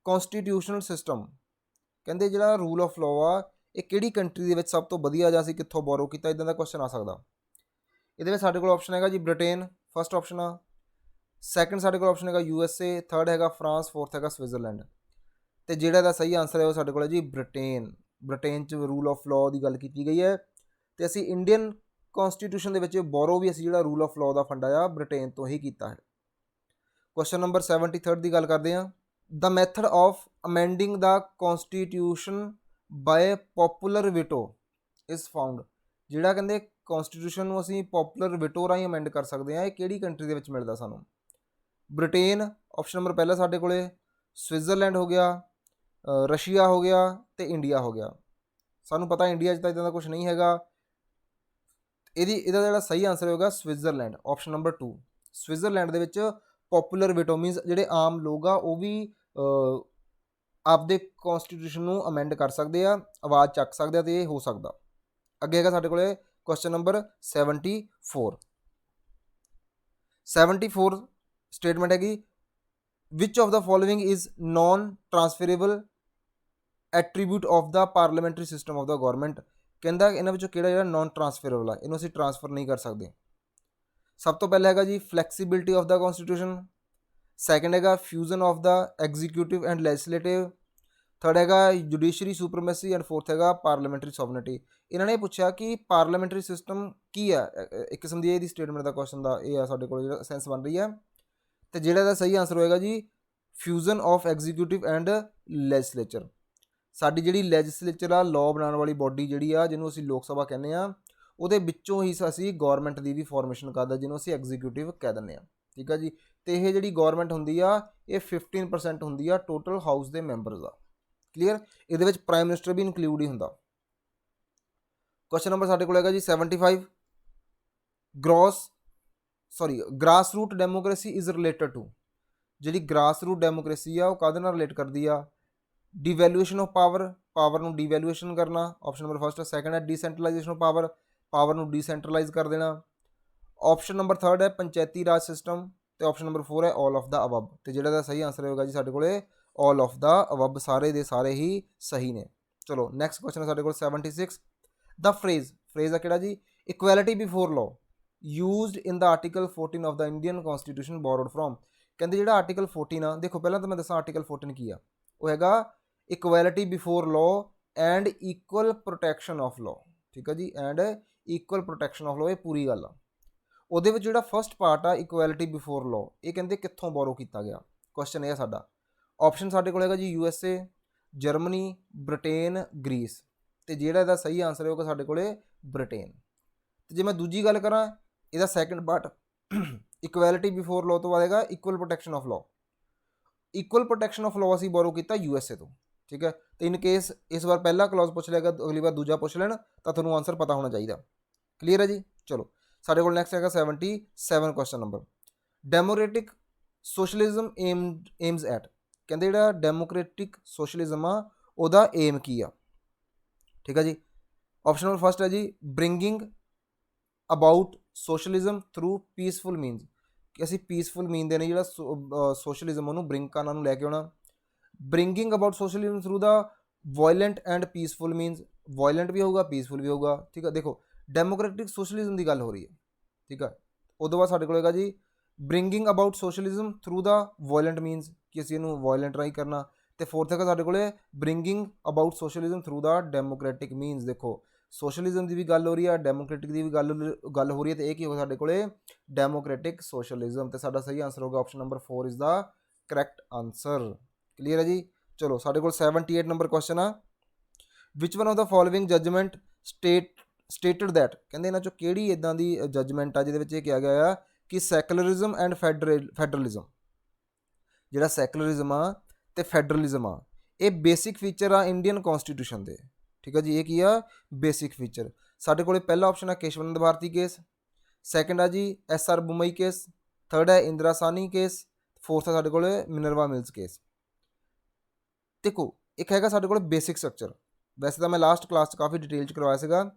constitutional system. ਕਹਿੰਦੇ ਜਿਹੜਾ ਰੂਲ ਆਫ ਲਾਅ ਆ ਇਹ ਕਿਹੜੀ ਕੰਟਰੀ ਦੇ ਵਿੱਚ ਸਭ ਤੋਂ ਵਧੀਆ, ਜਾਂ ਅਸੀਂ ਕਿੱਥੋਂ ਬੋਰੋ ਕੀਤਾ, ਇੱਦਾਂ ਦਾ ਕੁਐਸਚਨ ਆ ਸਕਦਾ। ਇਹਦੇ ਵਿੱਚ ਸਾਡੇ ਕੋਲ ਆਪਸ਼ਨ ਹੈਗਾ ਜੀ ਬ੍ਰਿਟੇਨ, ਫਸਟ ਆਪਸ਼ਨ ਆ। ਸੈਕੰਡ ਸਾਡੇ ਕੋਲ ਆਪਸ਼ਨ ਹੈਗਾ USA, ਥਰਡ ਹੈਗਾ ਫਰਾਂਸ, ਫੋਰਥ ਹੈਗਾ ਸਵਿਟਜ਼ਰਲੈਂਡ। ਤੇ ਜਿਹੜਾ ਇਹਦਾ ਸਹੀ ਆਨਸਰ ਹੈ ਉਹ ਸਾਡੇ ਕੋਲ ਹੈ ਜੀ ਬ੍ਰਿਟੇਨ। ਬ੍ਰਿਟੇਨ 'ਚ ਰੂਲ ਆਫ ਲਾਅ ਦੀ ਗੱਲ ਕੀਤੀ ਗਈ ਹੈ ਤੇ ਅਸੀਂ ਇੰਡੀਅਨ ਕੌਂਸਟੀਟਿਊਸ਼ਨ ਦੇ ਵਿੱਚ ਬੋਰੋ ਵੀ ਅਸੀਂ ਜਿਹੜਾ ਰੂਲ ਆਫ ਲਾਅ ਦਾ ਫੰਡਾ ਆ ਬ੍ਰਿਟੇਨ ਤੋਂ ਹੀ ਕੀਤਾ ਹੈ। ਕੁਐਸਚਨ ਨੰਬਰ 73 ਦੀ ਗੱਲ ਕਰਦੇ ਹਾਂ। The method of amending the constitution by popular veto is found. ਜਿਹੜਾ ਕਹਿੰਦੇ ਕੌਂਸਟੀਟਿਊਸ਼ਨ ਨੂੰ ਅਸੀਂ ਪੋਪੂਲਰ ਵਿਟੋ ਰਾਹੀਂ ਅਮੈਂਡ ਕਰ ਸਕਦੇ ਹਾਂ, ਇਹ ਕਿਹੜੀ ਕੰਟਰੀ ਦੇ ਵਿੱਚ ਮਿਲਦਾ ਸਾਨੂੰ? ਬ੍ਰਿਟੇਨ ਆਪਸ਼ਨ ਨੰਬਰ ਪਹਿਲਾ ਸਾਡੇ ਕੋਲੇ, ਸਵਿਟਜ਼ਰਲੈਂਡ ਹੋ ਗਿਆ, ਰਸ਼ੀਆ ਹੋ ਗਿਆ ਤੇ ਇੰਡੀਆ ਹੋ ਗਿਆ। ਸਾਨੂੰ ਪਤਾ ਇੰਡੀਆ 'ਚ ਤਾਂ ਇੱਦਾਂ ਦਾ ਕੁਛ ਨਹੀਂ ਹੈਗਾ। ਇਹਦਾ ਜਿਹੜਾ ਸਹੀ ਆਨਸਰ ਹੋਏਗਾ ਸਵਿਟਜ਼ਰਲੈਂਡ, ਆਪਸ਼ਨ ਨੰਬਰ 2। ਸਵਿਟਜ਼ਰਲੈਂਡ ਦੇ ਵਿੱਚ ਪੋਪੂਲਰ ਵਿਟੋ ਮੀਨਸ ਜਿਹੜੇ ਆਮ ਲੋਕ ਆ ਉਹ ਵੀ ਆਪਦੇ ਕੌਂਸਟੀਟਿਊਸ਼ਨ ਨੂੰ ਅਮੈਂਡ ਕਰ ਸਕਦੇ ਆ, ਆਵਾਜ਼ ਚੱਕ ਸਕਦੇ ਆ ਤੇ ਇਹ ਹੋ ਸਕਦਾ। ਅੱਗੇ ਹੈਗਾ ਸਾਡੇ ਕੋਲੇ ਕੁਐਸਚਨ ਨੰਬਰ 74। ਸਟੇਟਮੈਂਟ ਹੈਗੀ which of the following is non transferable attribute of the parliamentary system of the government. ਕਹਿੰਦਾ ਇਹਨਾਂ ਵਿੱਚੋਂ ਕਿਹੜਾ ਜਿਹੜਾ ਨੋਨ ਟਰਾਂਸਫਰੇਬਲ ਆ, ਇਹਨੂੰ ਅਸੀਂ ਟਰਾਂਸਫਰ ਨਹੀਂ ਕਰ ਸਕਦੇ। ਸਭ ਤੋਂ ਪਹਿਲਾਂ ਹੈਗਾ ਜੀ ਫਲੈਕਸੀਬਿਲਿਟੀ ਆਫ ਦਾ ਕੌਂਸਟੀਟਿਊਸ਼ਨ, ਸੈਕੰਡ ਹੈਗਾ fusion of the executive and legislative, third ਹੈਗਾ ਜੁਡੀਸ਼ਰੀ ਸੁਪਰੀਮੇਸੀ ਐਂਡ ਫੋਰਥ ਹੈਗਾ ਪਾਰਲੀਮੈਂਟਰੀ ਸੋਵਰਨਿਟੀ। ਇਹਨਾਂ ਨੇ ਪੁੱਛਿਆ ਕਿ ਪਾਰਲੀਮੈਂਟਰੀ ਸਿਸਟਮ ਕੀ ਆ, ਇੱਕ ਕਿਸਮ ਦੀ ਇਹਦੀ ਸਟੇਟਮੈਂਟ ਦਾ ਕੁਐਸਚਨ ਦਾ ਇਹ ਆ ਸਾਡੇ ਕੋਲ ਜਿਹੜਾ ਸੈਂਸ ਬਣ ਰਹੀ ਹੈ। ਤੇ ਜਿਹੜਾ ਇਹਦਾ ਸਹੀ ਆਨਸਰ ਹੋਏਗਾ ਜੀ fusion of executive and legislature. ਸਾਡੀ ਜਿਹੜੀ ਲੈਜਿਸਲੇਚਰ ਆ, ਲਾਅ ਬਣਾਉਣ ਵਾਲੀ ਬੋਡੀ ਜਿਹੜੀ ਆ, ਜਿਹਨੂੰ ਅਸੀਂ ਲੋਕ ਸਭਾ ਕਹਿੰਦੇ ਆ, ਉਹਦੇ ਵਿੱਚੋਂ ਹੀ ਅਸੀਂ ਗੌਰਮੈਂਟ ਦੀ ਵੀ ਫਾਰਮੇਸ਼ਨ ਕਰਦਾ, ਜਿਹਨੂੰ ਅਸੀਂ ਐਗਜ਼ੀਕਿਊਟਿਵ ਕਹਿ ਦਿੰਦੇ ਹਾਂ। ਠੀਕ ਆ ਜੀ। ਤੇ ਇਹ ਜਿਹੜੀ ਗੌਰਮੈਂਟ ਹੁੰਦੀ ਆ ਇਹ 15% ਹੁੰਦੀ ਆ ਟੋਟਲ ਹਾਊਸ ਦੇ ਮੈਂਬਰਸ ਦਾ। ਕਲੀਅਰ? ਇਹਦੇ ਵਿੱਚ ਪ੍ਰਾਈਮ ਮਿਨਿਸਟਰ ਵੀ ਇਨਕਲੂਡ ਹੀ ਹੁੰਦਾ। ਕੁਐਸਚਨ ਨੰਬਰ ਸਾਡੇ ਕੋਲ ਹੈਗਾ ਜੀ 75। Grass root democracy is related to. ਜਿਹੜੀ ਗ੍ਰਾਸ ਰੂਟ ਡੈਮੋਕ੍ਰੇਸੀ ਆ ਉਹ ਕਾਹਦੇ ਨਾਲ ਰਿਲੇਟ ਕਰਦੀ ਆ? ਡਿਵੈਲੂਏਸ਼ਨ ਆਫ ਪਾਵਰ, ਪਾਵਰ ਨੂੰ ਡਿਵੈਲੂਏਸ਼ਨ ਕਰਨਾ, ਆਪਸ਼ਨ ਨੰਬਰ ਫਸਟ। ਸੈਕੰਡ ਹੈ ਡੀਸੈਂਟਰਲਾਈਜੇਸ਼ਨ ਆਫ ਪਾਵਰ, ਪਾਵਰ ਨੂੰ ਡੀਸੈਂਟਰਲਾਈਜ਼ ਕਰ ਦੇਣਾ। ਆਪਸ਼ਨ ਨੰਬਰ ਥਰਡ ਹੈ ਪੰਚਾਇਤੀ ਰਾਜ ਸਿਸਟਮ ਤੇ ਆਪਸ਼ਨ ਨੰਬਰ 4 ਹੈ ਆਲ ਆਫ ਦਾ ਅਬਵ। ਤੇ ਜਿਹੜਾ ਦਾ ਸਹੀ ਆਨਸਰ ਹੋਏਗਾ ਜੀ ਸਾਡੇ ਕੋਲੇ ਆਲ ਆਫ ਦਾ ਅਬਵ। ਸਾਰੇ ਦੇ ਸਾਰੇ ਹੀ ਸਹੀ ਨੇ। ਚਲੋ ਨੈਕਸਟ ਕੁਐਸਚਨ ਹੈ ਸਾਡੇ ਕੋਲ 76। ਦਾ ਫਰੇਜ਼ ਆ ਕਿਹੜਾ ਜੀ? Equality before law used in the article 14 of the Indian constitution borrowed from. ਕਹਿੰਦੇ ਜਿਹੜਾ ਆਰਟੀਕਲ 14 ਆ, ਦੇਖੋ ਪਹਿਲਾਂ ਤਾਂ ਮੈਂ ਦੱਸਾਂ ਆਰਟੀਕਲ 14 ਕੀ ਆ। ਉਹ ਹੈਗਾ equality before law and equal protection of law. ਠੀਕ ਆ ਜੀ, and equal protection of law, ਇਹ ਪੂਰੀ ਗੱਲ ਆ। ਉਹਦੇ ਵਿੱਚ ਜਿਹੜਾ ਫਸਟ ਪਾਰਟ ਆ ਇਕੁਐਲਿਟੀ ਬਿਫੋਰ ਲਾਅ, ਇਹ ਕਹਿੰਦੇ ਕਿੱਥੋਂ ਬੋਰੋ ਕੀਤਾ ਗਿਆ? ਕੁਐਸਚਨ ਇਹ ਆ ਸਾਡਾ। ਆਪਸ਼ਨ ਸਾਡੇ ਕੋਲ ਹੈਗਾ ਜੀ USA, ਜਰਮਨੀ, ਬ੍ਰਿਟੇਨ, ਗ੍ਰੀਸ। ਤੇ ਜਿਹੜਾ ਇਹਦਾ ਸਹੀ ਆਨਸਰ ਹੋਊਗਾ ਸਾਡੇ ਕੋਲੇ ਬ੍ਰਿਟੇਨ। ਤੇ ਜੇ ਮੈਂ ਦੂਜੀ ਗੱਲ ਕਰਾਂ, ਇਹਦਾ second part equality before law ਤੋਂ ਬਾਅਦ ਹੈਗਾ equal protection of law. Equal protection of law ਅਸੀਂ ਬੋਰੋ ਕੀਤਾ USA ਤੋਂ। ਠੀਕ ਹੈ। ਤੇ ਇਨ ਕੇਸ ਇਸ ਵਾਰ ਪਹਿਲਾ ਕਲੌਜ਼ ਪੁੱਛ ਲਿਆ, ਅਗਲੀ ਵਾਰ ਦੂਜਾ ਪੁੱਛ ਲੈਣ ਤਾਂ ਤੁਹਾਨੂੰ ਆਨਸਰ ਪਤਾ ਹੋਣਾ ਚਾਹੀਦਾ। ਕਲੀਅਰ ਹੈ ਜੀ। ਚਲੋ ਸਾਡੇ ਕੋਲ ਨੈਕਸਟ ਹੈਗਾ 77 question number. Democratic socialism AIIMS at. ਕਹਿੰਦੇ ਜਿਹੜਾ ਡੈਮੋਕ੍ਰੈਟਿਕ ਸੋਸ਼ਲਿਜ਼ਮ ਆ ਉਹਦਾ ਏਮ ਕੀ ਆ? ਠੀਕ ਹੈ ਜੀ। ਆਪਸ਼ਨ ਨੰਬਰ ਫਸਟ ਹੈ ਜੀ bringing about socialism through peaceful means, ਕਿ ਅਸੀਂ ਪੀਸਫੁਲ ਮੀਨ ਦੇ ਨੇ ਜਿਹੜਾ ਸੋਸ਼ਲਿਜ਼ਮ ਉਹਨੂੰ ਬ੍ਰਿੰਗ ਕਰਨਾ, ਨੂੰ ਲੈ ਕੇ ਆਉਣਾ। Bringing about socialism through the violent and peaceful means, violent ਵੀ ਹੋਊਗਾ ਪੀਸਫੁਲ ਵੀ ਹੋਊਗਾ। ਠੀਕ ਹੈ। ਦੇਖੋ ਡੈਮੋਕ੍ਰੈਟਿਕ ਸੋਸ਼ਲਿਜ਼ਮ ਦੀ ਗੱਲ ਹੋ ਰਹੀ ਹੈ। ਠੀਕ ਹੈ। ਉਦੋਂ ਬਾਅਦ ਸਾਡੇ ਕੋਲ ਹੈਗਾ ਜੀ bringing about socialism through the violent means, ਕਿ ਅਸੀਂ ਇਹਨੂੰ ਵਾਇਲੈਂਟ ਰਾਹੀਂ ਕਰਨਾ। ਤੇ ਫੋਰਥ ਹੈਗਾ ਸਾਡੇ ਕੋਲੇ bringing about socialism through the democratic means. ਦੇਖੋ ਸੋਸ਼ਲਿਜ਼ਮ ਦੀ ਵੀ ਗੱਲ ਹੋ ਰਹੀ ਹੈ, ਡੈਮੋਕ੍ਰੈਟਿਕ ਦੀ ਵੀ ਗੱਲ ਹੋ ਰਹੀ ਹੈ, ਤੇ ਇਹ ਕੀ ਹੋਗਾ ਸਾਡੇ ਕੋਲੇ ਡੈਮੋਕ੍ਰੈਟਿਕ ਸੋਸ਼ਲਿਜ਼ਮ। ਤੇ ਸਾਡਾ ਸਹੀ ਆਨਸਰ ਹੋਗਾ option number 4 is the correct answer. Clear ਹੈ ਜੀ। ਚਲੋ ਸਾਡੇ ਕੋਲ 78 ਨੰਬਰ ਕੁਐਸਚਨ ਆ। Which one of the following judgment stated that. ਕਹਿੰਦੇ ਇਹਨਾਂ ਚੋਂ ਕਿਹੜੀ ਇਦਾਂ ਦੀ ਜਜਮੈਂਟ ਆ ਜਿਹਦੇ ਵਿੱਚ ਇਹ ਕਿਹਾ ਗਿਆ ਆ ਕਿ ਸੈਕੂਲਰਿਜ਼ਮ ਐਂਡ ਫੈਡਰਲਿਜ਼ਮ, ਜਿਹੜਾ ਸੈਕੂਲਰਿਜ਼ਮ ਆ ਤੇ ਫੈਡਰਲਿਜ਼ਮ ਆ, ਇਹ ਬੇਸਿਕ ਫੀਚਰ ਆ ਇੰਡੀਅਨ ਕੌਂਸਟੀਟਿਊਸ਼ਨ ਦੇ। ਠੀਕ ਹੈ ਜੀ। ਇਹ ਕੀ ਆ? Basic feature. ਸਾਡੇ ਕੋਲੇ ਪਹਿਲਾ ਆਪਸ਼ਨ ਹੈ ਕੇਸ਼ਵਨੰਦ ਭਾਰਤੀ ਕੇਸ, ਸੈਕੰਡ ਆ ਜੀ SR ਬੁਮਈ ਕੇਸ, ਥਰਡ ਹੈ ਇੰਦਰਾ ਸਾਨੀ ਕੇਸ, ਫੋਰਥ ਹੈ ਸਾਡੇ ਕੋਲੇ ਮਿਨਰਵਾ ਮਿਲਸ ਕੇਸ। ਦੇਖੋ ਇੱਕ ਹੈਗਾ ਸਾਡੇ ਕੋਲ ਬੇਸਿਕ ਸਟਰਕਚਰ। ਵੈਸੇ ਤਾਂ ਮੈਂ ਲਾਸਟ ਕਲਾਸ 'ਚ ਕਾਫੀ ਡਿਟੇਲ 'ਚ ਕਰਵਾਇਆ ਸੀਗਾ।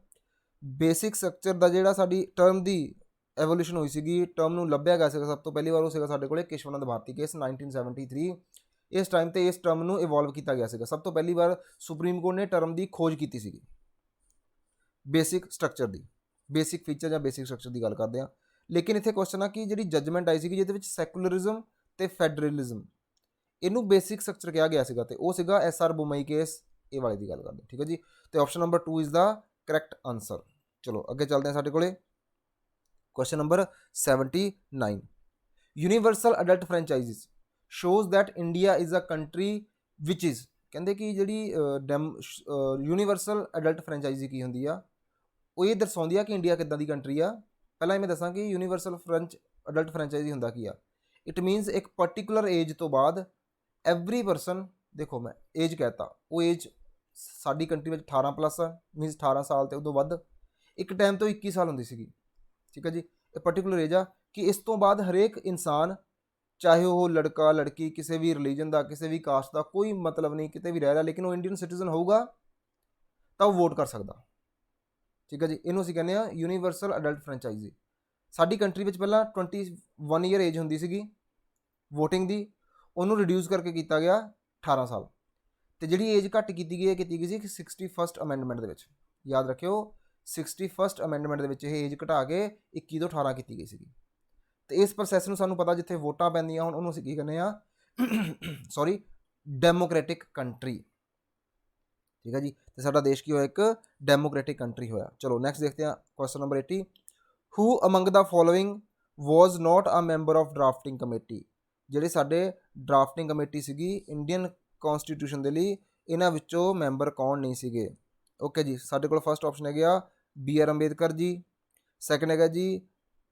ਬੇਸਿਕ ਸਟਰਕਚਰ ਦਾ ਜਿਹੜਾ ਸਾਡੀ ਟਰਮ ਦੀ ਐਵੋਲਿਊਸ਼ਨ ਹੋਈ ਸੀਗੀ, ਟਰਮ ਨੂੰ ਲੱਭਿਆ ਗਿਆ ਸੀਗਾ ਸਭ ਤੋਂ ਪਹਿਲੀ ਵਾਰ, ਉਹ ਸੀਗਾ ਸਾਡੇ ਕੋਲੇ ਕੇਸ਼ਵਨੰਦ ਭਾਰਤੀ ਕੇਸ 1973। ਇਸ ਟਾਈਮ ਤੇ ਇਸ ਟਰਮ ਨੂੰ ਇਵੋਲਵ ਕੀਤਾ ਗਿਆ ਸੀਗਾ। ਸਭ ਤੋਂ ਪਹਿਲੀ ਵਾਰ ਸੁਪਰੀਮ ਕੋਰਟ ਨੇ ਟਰਮ ਦੀ ਖੋਜ ਕੀਤੀ ਸੀਗੀ ਬੇਸਿਕ ਸਟਰਕਚਰ ਦੀ। ਬੇਸਿਕ ਫੀਚਰ ਜਾਂ ਬੇਸਿਕ ਸਟਰਕਚਰ ਦੀ ਗੱਲ ਕਰਦੇ ਹਾਂ। ਲੇਕਿਨ ਇੱਥੇ ਕੁਐਸਚਨ ਆ ਕਿ ਜਿਹੜੀ ਜਜਮੈਂਟ ਆਈ ਸੀਗੀ ਜਿਹਦੇ ਵਿੱਚ ਸੈਕੂਲਰਿਜ਼ਮ ਤੇ ਫੈਡਰਲਿਜ਼ਮ ਇਹਨੂੰ ਬੇਸਿਕ ਸਟਰਕਚਰ ਕਿਹਾ ਗਿਆ ਸੀਗਾ ਤੇ ਉਹ ਸੀਗਾ SR ਬੁਮਈ ਕੇਸ, ਇਹ ਵਾਲੇ ਦੀ ਗੱਲ ਕਰਦੇ, ਠੀਕ ਹੈ ਜੀ। ਤੇ option number 2 is the correct answer. ਚਲੋ ਅੱਗੇ ਚੱਲਦੇ ਹਾਂ ਸਾਡੇ ਕੋਲੇ question number 79। Universal adult franchises shows that India is a country which is, ਕਹਿੰਦੇ ਕਿ ਜਿਹੜੀ ਯੂਨੀਵਰਸਲ ਅਡਲਟ ਫਰੈਂਚਾਈਜ਼ੀ ਕੀ ਹੁੰਦੀ ਆ, ਉਹ ਇਹ ਦਰਸਾਉਂਦੀ ਆ ਕਿ ਇੰਡੀਆ ਕਿੱਦਾਂ ਦੀ ਕੰਟਰੀ ਆ। ਪਹਿਲਾਂ ਮੈਂ ਦੱਸਾਂ ਕਿ ਯੂਨੀਵਰਸਲ ਅਡਲਟ ਫਰੈਂਚਾਈਜ਼ੀ ਹੁੰਦਾ ਕੀ ਆ। ਇਟ ਮੀਨਸ ਇੱਕ ਪਰਟੀਕੂਲਰ ਏਜ ਤੋਂ ਬਾਅਦ ਐਵਰੀ ਪਰਸਨ, ਦੇਖੋ ਮੈਂ ਏਜ ਕਹਿਤਾ, ਉਹ ਏਜ ਸਾਡੀ ਕੰਟਰੀ ਵਿੱਚ 18+ ਆ, ਮੀਨਸ 18 ਸਾਲ ਤੇ ਉਦੋਂ ਵੱਧ, ਇੱਕ ਟਾਈਮ ਤੋਂ 21 ਸਾਲ ਹੁੰਦੀ ਸੀਗੀ, ਠੀਕ ਹੈ ਜੀ। ਇਹ ਪਰਟੀਕੂਲਰ ਏਜ ਆ ਕਿ ਇਸ ਤੋਂ ਬਾਅਦ ਹਰੇਕ ਇਨਸਾਨ, ਚਾਹੇ ਉਹ ਲੜਕਾ ਲੜਕੀ, ਕਿਸੇ ਵੀ ਰਿਲੀਜਨ ਦਾ, ਕਿਸੇ ਵੀ ਕਾਸਟ ਦਾ, ਕੋਈ ਮਤਲਬ ਨਹੀਂ, ਕਿਤੇ ਵੀ ਰਹਿ ਰਿਹਾ, ਲੇਕਿਨ ਉਹ ਇੰਡੀਅਨ ਸਿਟੀਜ਼ਨ ਹੋਊਗਾ ਤਾਂ ਉਹ ਵੋਟ ਕਰ ਸਕਦਾ, ਠੀਕ ਹੈ ਜੀ। ਇਹਨੂੰ ਅਸੀਂ ਕਹਿੰਦੇ ਆ ਯੂਨੀਵਰਸਲ ਅਡਲਟ ਫਰੈਂਚਾਈਜ਼ੀ। ਸਾਡੀ ਕੰਟਰੀ ਵਿੱਚ ਪਹਿਲਾਂ 21 ਈਅਰ ਏਜ ਹੁੰਦੀ ਸੀਗੀ ਵੋਟਿੰਗ ਦੀ, ਉਹਨੂੰ ਰਿਡਿਊਸ ਕਰਕੇ ਕੀਤਾ ਗਿਆ 18 ਸਾਲ, ਤੇ ਜਿਹੜੀ ਏਜ ਘੱਟ ਕੀਤੀ ਗਈ ਸੀ 61 ਅਮੈਂਡਮੈਂਟ ਦੇ ਵਿੱਚ, ਯਾਦ ਰੱਖਿਓ 61 ਅਮੈਂਡਮੈਂਟ ਦੇ ਵਿੱਚ ਇਹ ਏਜ ਘਟਾ ਕੇ 21 ਤੋਂ 18 ਕੀਤੀ ਗਈ ਸੀਗੀ। ਤੇ ਇਸ ਪ੍ਰੋਸੈਸ ਨੂੰ ਸਾਨੂੰ ਪਤਾ, ਜਿੱਥੇ ਵੋਟਾਂ ਪੈਂਦੀਆਂ ਹੁਣ ਉਹਨੂੰ ਅਸੀਂ ਕੀ ਕਹਿੰਦੇ ਆ ਸੌਰੀ ਡੈਮੋਕ੍ਰੈਟਿਕ ਕੰਟਰੀ, ਠੀਕ ਹੈ ਜੀ। ਤੇ ਸਾਡਾ ਦੇਸ਼ ਕੀ ਹੋਇਆ, ਇੱਕ ਡੈਮੋਕ੍ਰੈਟਿਕ ਕੰਟਰੀ ਹੋਇਆ। ਚਲੋ ਨੈਕਸਟ ਦੇਖਦੇ ਹਾਂ question number 80। Who among the following was not a member of drafting committee, ਜਿਹੜੇ ਸਾਡੇ ਡਰਾਫਟਿੰਗ ਕਮੇਟੀ ਸੀਗੀ ਇੰਡੀਅਨ ਕੌਂਸਟੀਟਿਊਸ਼ਨ ਦੇ ਲਈ, ਇਹਨਾਂ ਵਿੱਚੋਂ ਮੈਂਬਰ ਕੌਣ ਨਹੀਂ ਸੀਗੇ। ਓਕੇ ਜੀ, ਸਾਡੇ ਕੋਲ ਫਸਟ ਆਪਸ਼ਨ ਹੈਗਾ BR ਅੰਬੇਦਕਰ ਜੀ, ਸੈਕੰਡ ਹੈਗਾ ਜੀ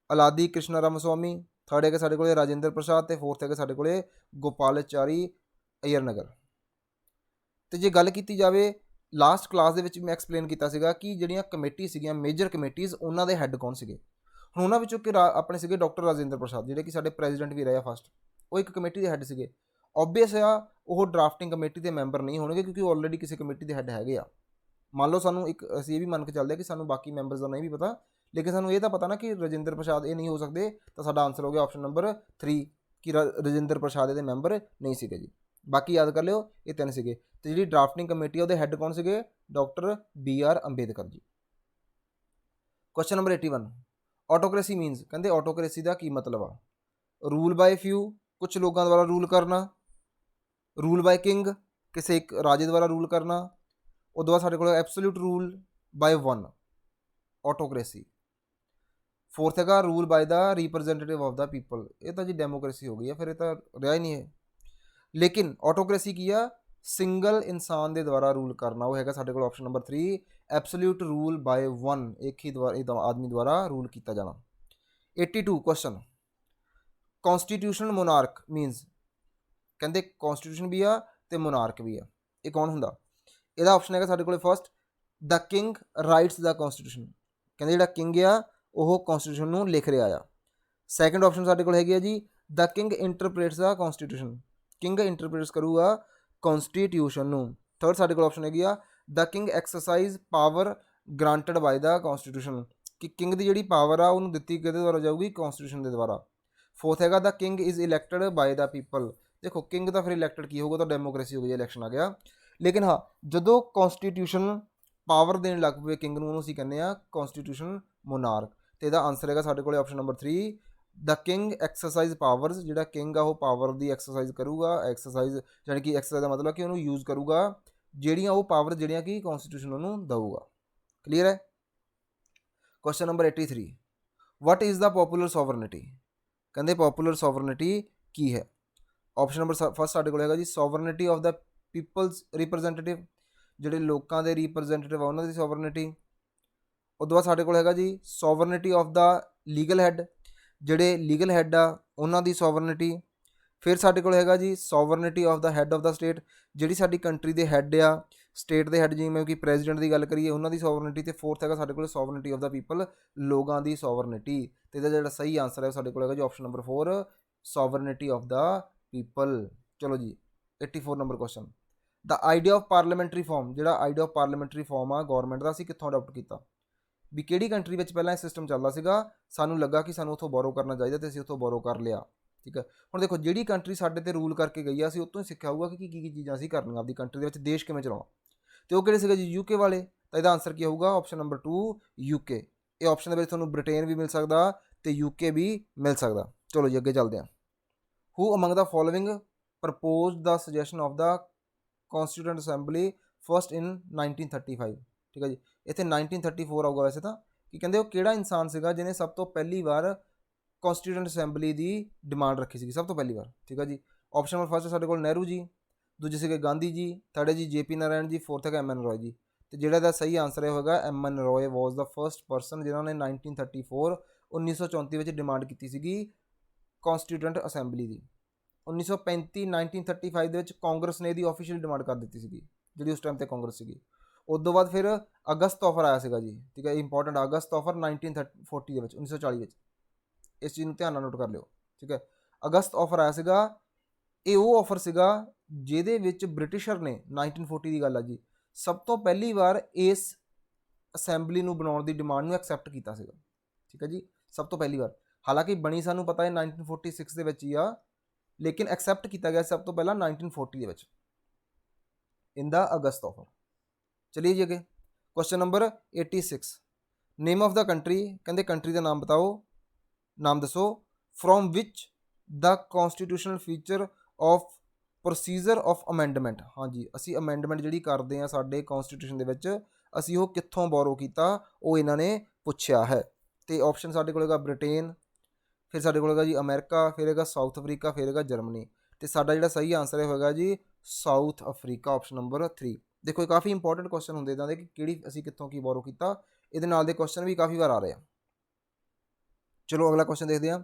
ਅਲਾਦੀ ਕ੍ਰਿਸ਼ਨਾ ਰਾਮਸਵਾਮੀ, ਥਰਡ ਹੈਗਾ ਸਾਡੇ ਕੋਲੇ ਰਾਜਿੰਦਰ ਪ੍ਰਸਾਦ, ਤੇ ਫੋਰਥ ਹੈਗਾ ਸਾਡੇ ਕੋਲੇ ਗੋਪਾਲਚਾਰੀ ਅਯਰ ਨਗਰ। ਤੇ ਜੇ ਗੱਲ ਕੀਤੀ ਜਾਵੇ, ਲਾਸਟ ਕਲਾਸ ਦੇ ਵਿੱਚ ਮੈਂ ਐਕਸਪਲੇਨ ਕੀਤਾ ਸੀਗਾ ਕਿ ਜਿਹੜੀਆਂ ਕਮੇਟੀ ਸੀਗੀਆਂ ਮੇਜਰ ਕਮੇਟੀਜ਼, ਉਹਨਾਂ ਦੇ ਹੈੱਡ ਕੌਣ ਸੀਗੇ। ਹੁਣ ਉਹਨਾਂ ਵਿੱਚੋਂ ਕਿ ਆਪਣੇ ਸੀਗੇ ਡਾਕਟਰ ਰਾਜਿੰਦਰ ਪ੍ਰਸਾਦ, ਜਿਹੜੇ ਕਿ ਸਾਡੇ ਪ੍ਰੈਜ਼ੀਡੈਂਟ ਵੀ ਰਹੇ ਆ ਫਸਟ, ਉਹ ਇੱਕ ਕਮੇਟੀ ਦੇ ਹੈੱਡ ਸੀਗੇ। ਓਬਵੀਅਸ ਆ ਉਹ ਡਰਾਫਟਿੰਗ ਕਮੇਟੀ ਦੇ ਮੈਂਬਰ ਨਹੀਂ ਹੋਣਗੇ, ਕਿਉਂਕਿ ਉਹ ਆਲਰੇਡੀ ਕਿਸੇ ਕਮੇਟੀ ਦੇ ਹੈੱਡ ਹੈਗੇ ਆ। ਮੰਨ ਲਓ ਸਾਨੂੰ ਇੱਕ, ਅਸੀਂ ਇਹ ਵੀ ਮੰਨ ਕੇ ਚੱਲਦੇ ਆ ਕਿ ਸਾਨੂੰ ਬਾਕੀ ਮੈਂਬਰਸ ਦਾ ਨਹੀਂ ਵੀ ਪਤਾ, ਲੇਕਿਨ ਸਾਨੂੰ ਇਹ ਤਾਂ ਪਤਾ ਨਾ ਕਿ ਰਾਜਿੰਦਰ ਪ੍ਰਸਾਦ ਇਹ ਨਹੀਂ ਹੋ ਸਕਦੇ, ਤਾਂ ਸਾਡਾ ਆਨਸਰ ਹੋ ਗਿਆ ਆਪਸ਼ਨ ਨੰਬਰ 3 ਕਿ ਰਾਜਿੰਦਰ ਪ੍ਰਸਾਦ ਇਹਦੇ ਮੈਂਬਰ ਨਹੀਂ ਸੀਗੇ ਜੀ। ਬਾਕੀ ਯਾਦ ਕਰ ਲਿਓ ਇਹ 3 ਸੀਗੇ। ਤੇ ਜਿਹੜੀ ਡਰਾਫਟਿੰਗ ਕਮੇਟੀ ਆ ਉਹਦੇ ਹੈੱਡ ਕੌਣ ਸੀਗੇ, ਡਾਕਟਰ BR ਅੰਬੇਦਕਰ ਜੀ। Question number 81। ਆਟੋਕ੍ਰੇਸੀ ਮੀਨਸ, ਕਹਿੰਦੇ ਆਟੋਕ੍ਰੇਸੀ ਦਾ ਕੀ ਮਤਲਬ ਆ। ਰੂਲ ਬਾਏ ਫਿਊ, ਕੁਝ ਲੋਕਾਂ ਦੁਆਰਾ ਰੂਲ ਕਰਨਾ, ਰੂਲ ਬਾਏ ਕਿੰਗ, ਕਿਸੇ ਇੱਕ ਰਾਜੇ ਦੁਆਰਾ ਰੂਲ ਕਰਨਾ, ਉਦੋਂ ਬਾਅਦ ਸਾਡੇ ਕੋਲ absolute rule by 1 autocracy, fourth ਹੈਗਾ rule by the representative of the people. ਇਹ ਤਾਂ ਜੀ ਡੈਮੋਕ੍ਰੇਸੀ ਹੋ ਗਈ ਆ, ਫਿਰ ਇਹ ਤਾਂ ਰਿਹਾ ਹੀ ਨਹੀਂ ਹੈ। ਲੇਕਿਨ ਆਟੋਕ੍ਰੇਸੀ ਕੀ ਆ, ਸਿੰਗਲ ਇਨਸਾਨ ਦੇ ਦੁਆਰਾ ਰੂਲ ਕਰਨਾ, ਉਹ ਹੈਗਾ ਸਾਡੇ ਕੋਲ option number 3 absolute rule by 1, ਇੱਕ ਹੀ ਆਦਮੀ ਦੁਆਰਾ ਰੂਲ ਕੀਤਾ ਜਾਣਾ। 82 ਕੁਐਸਚਨ, ਕੌਂਸਟੀਟਿਊਸ਼ਨਲ ਮੋਨਾਰਕ ਮੀਨਸ, ਕਹਿੰਦੇ ਕੌਂਸਟੀਟਿਊਸ਼ਨ ਵੀ ਆ ਤੇ ਮੋਨਾਰਕ ਵੀ ਆ, ਇਹ ਕੌਣ ਹੁੰਦਾ। ਇਹਦਾ ਆਪਸ਼ਨ ਹੈਗਾ ਸਾਡੇ ਕੋਲ ਫਸਟ ਦ ਕਿੰਗ ਰਾਈਟਸ ਦਾ ਕੌਂਸਟੀਟਿਊਸ਼ਨ, ਕਹਿੰਦੇ ਜਿਹੜਾ ਕਿੰਗ ਆ ਉਹ ਕੌਂਸਟੀਟਿਊਸ਼ਨ ਨੂੰ ਲਿਖ ਰਿਹਾ ਆ। ਸੈਕੰਡ ਆਪਸ਼ਨ ਸਾਡੇ ਕੋਲ ਹੈਗੀ ਆ ਜੀ ਦ ਕਿੰਗ ਇੰਟਰਪ੍ਰੇਟਸ ਦਾ ਕੌਂਸਟੀਟਿਊਸ਼ਨ, ਕਿੰਗ ਇੰਟਰਪ੍ਰੇਟਸ ਕਰੂਗਾ ਕੌਂਸਟੀਟਿਊਸ਼ਨ ਨੂੰ। ਥਰਡ ਸਾਡੇ ਕੋਲ ਆਪਸ਼ਨ ਹੈਗੀ ਆ the king exercise power granted by the constitution, ਕਿ ਕਿੰਗ ਦੀ ਜਿਹੜੀ ਪਾਵਰ ਆ ਉਹਨੂੰ ਦਿੱਤੀ ਕਿਹਦੇ ਦੁਆਰਾ ਜਾਊਗੀ, ਕੌਂਸਟੀਟਿਊਸ਼ਨ ਦੇ ਦੁਆਰਾ। ਫੋਰਥ ਹੈਗਾ the king is elected by the people, ਦੇਖੋ ਕਿੰਗ ਦਾ ਫਿਰ ਇਲੈਕਟਡ ਕੀ ਹੋਊਗਾ, ਤਾਂ ਡੈਮੋਕ੍ਰੇਸੀ ਹੋ ਗਈ, ਇਲੈਕਸ਼ਨ ਆ ਗਿਆ। ਲੇਕਿਨ ਹਾਂ ਜਦੋਂ ਕੌਂਸਟੀਟਿਊਸ਼ਨ ਪਾਵਰ ਦੇਣ ਲੱਗ ਪਏ ਕਿੰਗ ਨੂੰ, ਉਹਨੂੰ ਅਸੀਂ ਕਹਿੰਦੇ ਆ ਕੌਂਸਟੀਟਿਊਸ਼ਨ ਮੋਨਾਰਕ। ਤੇ ਇਹਦਾ ਆਨਸਰ ਹੈਗਾ ਸਾਡੇ ਕੋਲ ਆਪਸ਼ਨ ਨੰਬਰ 3 ਦ ਕਿੰਗ ਐਕਸਰਸਾਈਜ਼ ਪਾਵਰਸ, ਜਿਹੜਾ ਕਿੰਗ ਆ ਉਹ ਪਾਵਰ ਦੀ ਐਕਸਰਸਾਈਜ਼ ਕਰੂਗਾ, ਐਕਸਰਸਾਈਜ਼ ਯਾਨੀ ਕਿ ਐਕਸਰਸਾਈਜ਼ ਦਾ ਮਤਲਬ ਕਿ ਉਹਨੂੰ ਯੂਜ਼ ਕਰੂਗਾ ਜਿਹੜੀਆਂ ਉਹ ਪਾਵਰ ਜਿਹੜੀਆਂ ਕਿ ਕੌਂਸਟੀਟਿਊਸ਼ਨ ਉਹਨੂੰ ਦਊਗਾ। ਕਲੀਅਰ ਹੈ। Question number 83 what is the popular sovereignty, ਕਹਿੰਦੇ ਪੋਪੂਲਰ ਸੋਵਰਨਿਟੀ ਕੀ ਹੈ। ਆਪਸ਼ਨ ਨੰਬਰ ਫਸਟ ਸਾਡੇ ਕੋਲ ਹੈਗਾ ਜੀ sovereignty of the people's representative, ਜਿਹੜੇ ਲੋਕਾਂ ਦੇ ਰਿਪਰੈਜ਼ੈਂਟੇਟਿਵ ਆ ਉਹਨਾਂ ਦੀ ਸੋਵਰਨਿਟੀ। ਉਦੋਂ ਬਾਅਦ ਸਾਡੇ ਕੋਲ ਹੈਗਾ ਜੀ sovereignty of the legal head, ਜਿਹੜੇ ਲੀਗਲ ਹੈੱਡ ਆ ਉਹਨਾਂ ਦੀ ਸੋਵਰਨਿਟੀ। ਫਿਰ ਸਾਡੇ ਕੋਲ ਹੈਗਾ ਜੀ sovereignty of the head of the state, ਜਿਹੜੀ ਸਾਡੀ ਕੰਟਰੀ ਦੇ ਹੈੱਡ ਆ, ਸਟੇਟ ਦੇ ਹੈੱਡ, ਜਿਵੇਂ ਕਿ ਪ੍ਰੈਜ਼ੀਡੈਂਟ ਦੀ ਗੱਲ ਕਰੀਏ ਉਹਨਾਂ ਦੀ ਸੋਵਰਨਿਟੀ। ਤੇ ਫੋਰਥ ਹੈਗਾ ਸਾਡੇ ਕੋਲ ਸੋਵਰਨਿਟੀ ਆਫ ਦਾ ਪੀਪਲ, ਲੋਕਾਂ ਦੀ ਸੋਵਰਨਿਟੀ। ਤੇ ਇਹਦਾ ਜਿਹੜਾ ਸਹੀ ਆਨਸਰ ਹੈ ਸਾਡੇ ਕੋਲ ਹੈਗਾ ਜੀ option number 4 sovereignty of the people. ਚਲੋ ਜੀ 84 number question the idea of parliamentary form, ਜਿਹੜਾ ਆਈਡੀਆ ਆਫ ਪਾਰਲੀਮੈਂਟਰੀ ਫਾਰਮ ਆ ਗੌਰਮੈਂਟ ਦਾ, ਅਸੀਂ ਕਿੱਥੋਂ ਅਡਾਪਟ ਕੀਤਾ, ਵੀ ਕਿਹੜੀ ਕੰਟਰੀ ਵਿੱਚ ਪਹਿਲਾਂ ਇਹ ਸਿਸਟਮ ਚੱਲਦਾ ਸੀਗਾ, ਸਾਨੂੰ ਲੱਗਾ ਕਿ ਸਾਨੂੰ ਉੱਥੋਂ ਬੋਰੋ ਕਰਨਾ ਚਾਹੀਦਾ ਤੇ ਅਸੀਂ ਉੱਥੋਂ ਬੋਰੋ ਕਰ ਲਿਆ। ਠੀਕ ਹੈ, ਹੁਣ ਦੇਖੋ ਜਿਹੜੀ ਕੰਟਰੀ ਸਾਡੇ ਤੇ ਰੂਲ ਕਰਕੇ ਗਈ ਆ ਅਸੀਂ ਉੱਥੋਂ ਹੀ ਸਿੱਖਿਆ ਹੋਊਗਾ ਕਿ ਕੀ ਚੀਜ਼ਾਂ ਅਸੀਂ ਕਰਨੀਆਂ ਆਪਦੀ ਕੰਟਰੀ ਦੇ ਵਿੱਚ, ਦੇਸ਼ ਕਿਵੇਂ ਚਲਾਉਣਾ। ਤੇ ਉਹ ਕਿਹੜੇ ਸੀਗੇ ਜੀ, UK ਵਾਲੇ। ਤਾਂ ਇਹਦਾ ਆਨਸਰ ਕੀ ਹੋਊਗਾ ਆਪਸ਼ਨ ਨੰਬਰ 2 UK। ਇਹ ਆਪਸ਼ਨ ਦੇ ਵਿੱਚ ਤੁਹਾਨੂੰ ਬ੍ਰਿਟੇਨ ਵੀ ਮਿਲ ਸਕਦਾ ਤੇ UK ਵੀ ਮਿਲ ਸਕਦਾ। ਚਲੋ ਜੀ ਅੱਗੇ ਚੱਲਦੇ ਹਾਂ। Who among the following proposed the suggestion of the constituent assembly first in 1935। ਠੀਕ ਹੈ ਜੀ, ਇੱਥੇ 1934 ਆਊਗਾ ਵੈਸੇ ਤਾਂ। ਕੀ ਕਹਿੰਦੇ ਉਹ ਕਿਹੜਾ ਇਨਸਾਨ ਸੀਗਾ ਜਿਹਨੇ ਸਭ ਤੋਂ ਪਹਿਲੀ ਵਾਰ ਕੌਂਸਟੀਟਿਊਂਟ ਅਸੈਂਬਲੀ ਦੀ ਡਿਮਾਂਡ ਰੱਖੀ ਸੀਗੀ ਸਭ ਤੋਂ ਪਹਿਲੀ ਵਾਰ। ਠੀਕ ਹੈ ਜੀ, ਆਪਸ਼ਨ ਨੰਬਰ ਫਸਟ ਸਾਡੇ ਕੋਲ ਨਹਿਰੂ ਜੀ, ਦੂਜੇ ਸੀਗੇ ਗਾਂਧੀ ਜੀ, ਥਰਡ ਹੈ ਜੀ JP ਨਾਰਾਇਣ ਜੀ, ਫੋਰਥ ਹੈਗਾ MN ਰॉय ਜੀ। ਤੇ ਜਿਹੜਾ ਦਾ ਸਹੀ ਆਨਸਰ ਹੋਏਗਾ MN ਰॉय was the first person ਜਿਨ੍ਹਾਂ ਨੇ 1934 ਵਿੱਚ ਡਿਮਾਂਡ ਕੀਤੀ ਸੀਗੀ ਕੌਂਸਟੀਟਿਊਂਟ ਅਸੈਂਬਲੀ ਦੀ। 1935 ਦੇ ਵਿੱਚ ਕਾਂਗਰਸ ਨੇ ਇਹਦੀ ਆਫੀਸ਼ੀਅਲ ਡਿਮਾਂਡ ਕਰ ਦਿੱਤੀ ਸੀਗੀ, ਜਿਹੜੀ ਉਸ ਟਾਈਮ ਤੇ ਕਾਂਗਰਸ ਸੀਗੀ। ਉਸ ਤੋਂ ਬਾਅਦ ਫਿਰ ਅਗਸਤ ਆਫਰ ਆਇਆ ਸੀਗਾ ਜੀ। ਠੀਕ ਹੈ, ਇੰਪੋਰਟੈਂਟ ਅਗਸਤ ਆਫਰ 1940 ਦੇ ਵਿੱਚ, 1940 ਵਿੱਚ। ਇਸ ਚੀਜ਼ ਨੂੰ ਧਿਆਨ ਨਾਲ ਨੋਟ ਕਰ ਲਿਓ। ਠੀਕ ਹੈ, ਅਗਸਤ ਆਫਰ ਆਇਆ ਸੀਗਾ। ਇਹ ਉਹ ਆਫਰ ਸੀਗਾ ਜਿਹਦੇ ਵਿੱਚ ਬ੍ਰਿਟਿਸ਼ਰ ਨੇ 1940 ਦੀ ਗੱਲ ਆ ਜੀ, ਸਭ ਤੋਂ ਪਹਿਲੀ ਵਾਰ ਇਸ ਅਸੈਂਬਲੀ ਨੂੰ ਬਣਾਉਣ ਦੀ ਡਿਮਾਂਡ ਨੂੰ ਐਕਸੈਪਟ ਕੀਤਾ ਸੀਗਾ। ਠੀਕ ਹੈ ਜੀ, ਸਭ ਤੋਂ ਪਹਿਲੀ ਵਾਰ। ਹਾਲਾਂਕਿ ਬਣੀ ਸਾਨੂੰ ਪਤਾ ਹੈ 1946 ਦੇ ਵਿੱਚ ਹੀ ਆ, ਲੇਕਿਨ ਐਕਸੈਪਟ ਕੀਤਾ ਗਿਆ ਸਭ ਤੋਂ ਪਹਿਲਾਂ 1940 ਦੇ ਵਿੱਚ ਇਨ ਦਾ ਅਗਸਤ ਆਫਰ। ਚਲਿਏ ਜੀ ਅੱਗੇ, question number 86। Name of the country, ਕਹਿੰਦੇ ਕੰਟਰੀ ਦਾ ਨਾਮ ਬਤਾਓ, ਨਾਮ ਦੱਸੋ from which the constitutional feature of procedure of amendment. ਹਾਂਜੀ, ਅਸੀਂ ਅਮੈਂਡਮੈਂਟ ਜਿਹੜੀ ਕਰਦੇ ਹਾਂ ਸਾਡੇ ਕੌਂਸਟੀਟਿਊਸ਼ਨ ਦੇ ਵਿੱਚ, ਅਸੀਂ ਉਹ ਕਿੱਥੋਂ ਬੋਰੋ ਕੀਤਾ, ਉਹ ਇਹਨਾਂ ਨੇ ਪੁੱਛਿਆ ਹੈ। ਤੇ ਆਪਸ਼ਨ ਸਾਡੇ ਕੋਲ ਹੈਗਾ ਬ੍ਰਿਟੇਨ, ਫਿਰ ਸਾਡੇ ਕੋਲ ਹੈਗਾ ਜੀ ਅਮਰੀਕਾ, ਫਿਰ ਹੈਗਾ ਸਾਊਥ ਅਫਰੀਕਾ, ਫਿਰ ਹੈਗਾ ਜਰਮਨੀ। ਤੇ ਸਾਡਾ ਜਿਹੜਾ ਸਹੀ ਆਨਸਰ ਹੋਏਗਾ ਜੀ ਸਾਊਥ ਅਫਰੀਕਾ, ਆਪਸ਼ਨ ਨੰਬਰ 3। ਦੇਖੋ ਇਹ ਕਾਫੀ ਇੰਪੋਰਟੈਂਟ ਕੁਐਸਚਨ ਹੁੰਦੇ ਇੱਦਾਂ ਦੇ ਕਿ ਕਿਹੜੀ ਅਸੀਂ ਕਿੱਥੋਂ ਕੀ ਬੋਰੋ ਕੀਤਾ, ਇਹਦੇ ਨਾਲ ਦੇ ਕੁਐਸਚਨ ਵੀ ਕਾਫੀ ਵਾਰ ਆ ਰਹੇ ਆ। ਚਲੋ ਅਗਲਾ ਕੁਐਸਚਨ ਦੇਖਦੇ ਹਾਂ।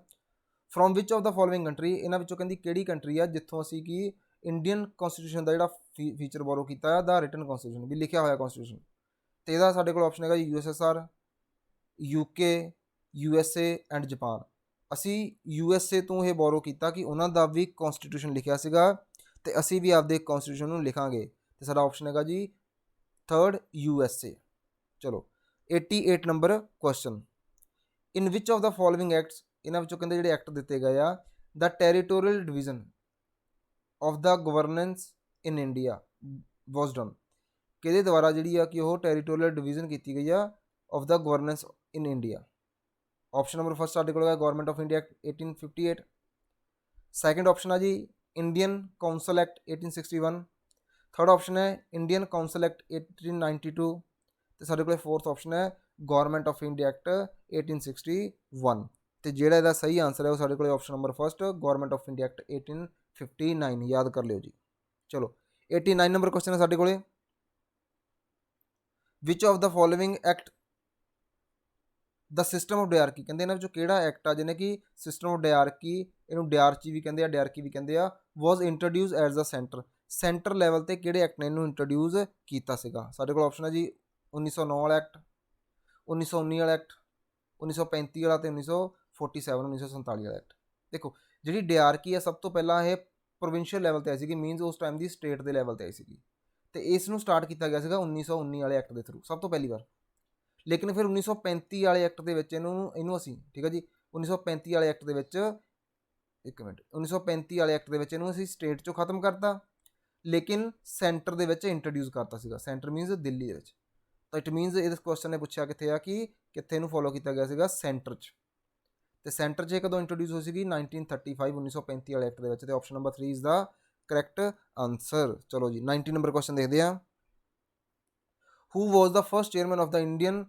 From which of the following country, ਇਹਨਾਂ ਵਿੱਚੋਂ ਕਹਿੰਦੀ ਕਿਹੜੀ ਕੰਟਰੀ ਆ ਜਿੱਥੋਂ ਅਸੀਂ ਕੀ ਇੰਡੀਅਨ ਕੌਂਸਟੀਟਿਊਸ਼ਨ ਦਾ ਜਿਹੜਾ ਫੀਚਰ ਬੋਰੋ ਕੀਤਾ ਹੈ, ਦਾ ਰਿਟਨ ਕੌਂਸਟੀਟਿਊਸ਼ਨ ਵੀ ਲਿਖਿਆ ਹੋਇਆ ਕੌਂਸਟੀਟਿਊਸ਼ਨ। ਤੇ ਇਹਦਾ ਸਾਡੇ ਕੋਲ ਆਪਸ਼ਨ ਹੈਗਾ ਜੀ USSR, UK, USA and Japan. ਅਸੀਂ USA ਤੋਂ ਇਹ ਬੋਰੋ ਕੀਤਾ ਕਿ ਉਹਨਾਂ ਦਾ ਵੀ ਕੌਂਸਟੀਟਿਊਸ਼ਨ ਲਿਖਿਆ ਸੀਗਾ, ਤੇ ਅਸੀਂ ਵੀ ਆਪਦੇ ਕੌਂਸਟੀਟਿਊਸ਼ਨ ਨੂੰ ਲਿਖਾਂਗੇ। ਤੇ ਸਾਡਾ ਆਪਸ਼ਨ ਹੈਗਾ ਜੀ ਥਰਡ USA। ਚਲੋ 88 number question. In which of the following acts, ਇਹਨਾਂ ਵਿੱਚੋਂ ਕਹਿੰਦੇ ਜਿਹੜੇ ਐਕਟ ਦਿੱਤੇ ਗਏ ਆ, the territorial division of the governance in India was done. ਕਿਹਦੇ ਦੁਆਰਾ ਜਿਹੜੀ ਆ ਕਿ ਉਹ ਟੈਰੀਟੋਰੀਅਲ ਡਿਵੀਜ਼ਨ ਕੀਤੀ ਗਈ ਆ of the governance in India. Option number first ਸਾਡੇ ਕੋਲ ਹੈ government of India act 1858। Second option ਆ ਜੀ Indian council act 1861। Third option ਹੈ ਇੰਡੀਅਨ ਕਾਊਂਸਲ ਐਕਟ 1892। ਤੇ ਸਾਡੇ ਕੋਲ ਫੋਰਥ ਆਪਸ਼ਨ ਹੈ ਗਵਰਨਮੈਂਟ ਆਫ ਇੰਡੀਆ ਐਕਟ 1861। ਤੇ ਜਿਹੜਾ ਇਹਦਾ ਸਹੀ ਆਨਸਰ ਹੈ ਉਹ ਸਾਡੇ ਕੋਲ option number first government of India act 1859, ਯਾਦ ਕਰ ਲਿਓ ਜੀ। ਚਲੋ 89 ਨੰਬਰ ਕੁਐਸਚਨ ਹੈ ਸਾਡੇ ਕੋਲੇ। Which of the following act the system of diarchy, ਕਹਿੰਦੇ ਇਹਨਾਂ ਵਿੱਚੋਂ ਕਿਹੜਾ ਐਕਟ ਆ ਜਿਹਨੇ ਕਿ ਸਿਸਟਮ ਆਫ ਡਿਆਰਕੀ, ਇਹਨੂੰ ਡਿਆਰਚੀ ਵੀ ਕਹਿੰਦੇ ਆ, ਡਿਆਰਕੀ ਵੀ ਕਹਿੰਦੇ ਆ, was introduce as the centre level ਤੇ ਕਿਹੜੇ ਐਕਟ ਨੇ ਇਹਨੂੰ ਇੰਟਰੋਡਿਊਸ ਕੀਤਾ ਸੀਗਾ। ਸਾਡੇ ਕੋਲ ਆਪਸ਼ਨ ਹੈ ਜੀ 1909 ਵਾਲਾ ਐਕਟ, 1919 ਵਾਲਾ ਐਕਟ, 1935 ਵਾਲਾ ਤੇ 1947 ਵਾਲਾ ਐਕਟ। ਦੇਖੋ ਜਿਹੜੀ ਡਿਆਰਕੀ ਆ ਸਭ ਤੋਂ ਪਹਿਲਾਂ ਇਹ ਪ੍ਰੋਵਿੰਸ਼ੀਅਲ ਲੈਵਲ ਤੇ ਆਈ ਸੀਗੀ, ਮੀਨਸ ਉਸ ਟਾਈਮ ਦੀ ਸਟੇਟ ਦੇ ਲੈਵਲ ਤੇ ਆਈ ਸੀਗੀ, ਤੇ ਇਸ ਨੂੰ ਸਟਾਰਟ ਕੀਤਾ ਗਿਆ ਸੀਗਾ 1919 ਵਾਲੇ ਐਕਟ ਦੇ ਥਰੂ ਸਭ ਤੋਂ ਪਹਿਲੀ ਵਾਰ। ਲੇਕਿਨ ਫਿਰ 1935 ਵਾਲੇ ਐਕਟ ਦੇ ਵਿੱਚ ਇਹਨੂੰ ਅਸੀਂ, ਠੀਕ ਹੈ ਜੀ, 1935 ਵਾਲੇ ਐਕਟ ਦੇ ਵਿੱਚ, ਇੱਕ ਮਿੰਟ, 1935 ਵਾਲੇ ਐਕਟ ਦੇ ਵਿੱਚ ਇਹਨੂੰ ਅਸੀਂ ਸਟੇਟ 'ਚੋਂ ਖਤਮ ਕਰਤਾ, ਲੇਕਿਨ ਸੈਂਟਰ ਦੇ ਵਿੱਚ ਇੰਟਰੋਡਿਊਸ ਕਰਤਾ ਸੀਗਾ। ਸੈਂਟਰ ਮੀਨਸ ਦਿੱਲੀ ਦੇ ਵਿੱਚ। ਤਾਂ ਇਟ ਮੀਨਸ ਇਸ ਕੁਐਸਚਨ ਨੇ ਪੁੱਛਿਆ ਕਿੱਥੇ ਆ ਕਿ ਕਿੱਥੇ ਇਹਨੂੰ ਫੋਲੋ ਕੀਤਾ ਗਿਆ ਸੀਗਾ, ਸੈਂਟਰ 'ਚ। ਤੇ ਸੈਂਟਰ 'ਚ ਕਦੋਂ ਇੰਟਰੋਡਿਊਸ ਹੋਈ ਸੀਗੀ 1935, 1935 ਵਾਲੇ ਐਕਟ ਦੇ ਵਿੱਚ। ਤੇ option number 3 is the correct answer. ਚਲੋ ਜੀ 90 ਨੰਬਰ ਕੁਐਸਚਨ ਦੇਖਦੇ ਹਾਂ। Who was the first chairman of the Indian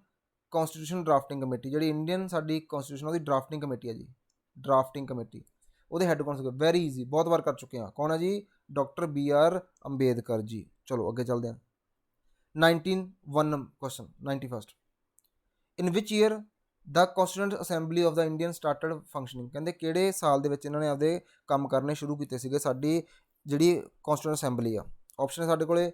constitution drafting committee. ਜਿਹੜੀ ਇੰਡੀਅਨ ਸਾਡੀ ਕੌਂਸਟੀਟਿਊਸ਼ਨ ਉਹਦੀ ਡਰਾਫਟਿੰਗ ਕਮੇਟੀ ਹੈ ਜੀ, ਡਰਾਫਟਿੰਗ ਕਮੇਟੀ, ਉਹਦੇ ਹੈੱਡ ਕੌਣ ਸੀਗੇ? ਵੈਰੀ ਈਜ਼ੀ, ਬਹੁਤ ਵਾਰ ਕਰ ਚੁੱਕੇ ਹਾਂ। ਕੌਣ ਹੈ ਜੀ? ਡਾਕਟਰ BR ਅੰਬੇਦਕਰ ਜੀ। ਚਲੋ ਅੱਗੇ ਚੱਲਦੇ ਹਾਂ। 91 question, 91st। In which year the constituent assembly of the Indian started functioning. ਕਹਿੰਦੇ ਕਿਹੜੇ ਸਾਲ ਦੇ ਵਿੱਚ ਇਹਨਾਂ ਨੇ ਆਪਦੇ ਕੰਮ ਕਰਨੇ ਸ਼ੁਰੂ ਕੀਤੇ ਸੀਗੇ ਸਾਡੀ ਜਿਹੜੀ ਕੌਂਸਟੀਟਿਊਂਟ ਅਸੈਂਬਲੀ ਆ। ਆਪਸ਼ਨ ਹੈ ਸਾਡੇ ਕੋਲੇ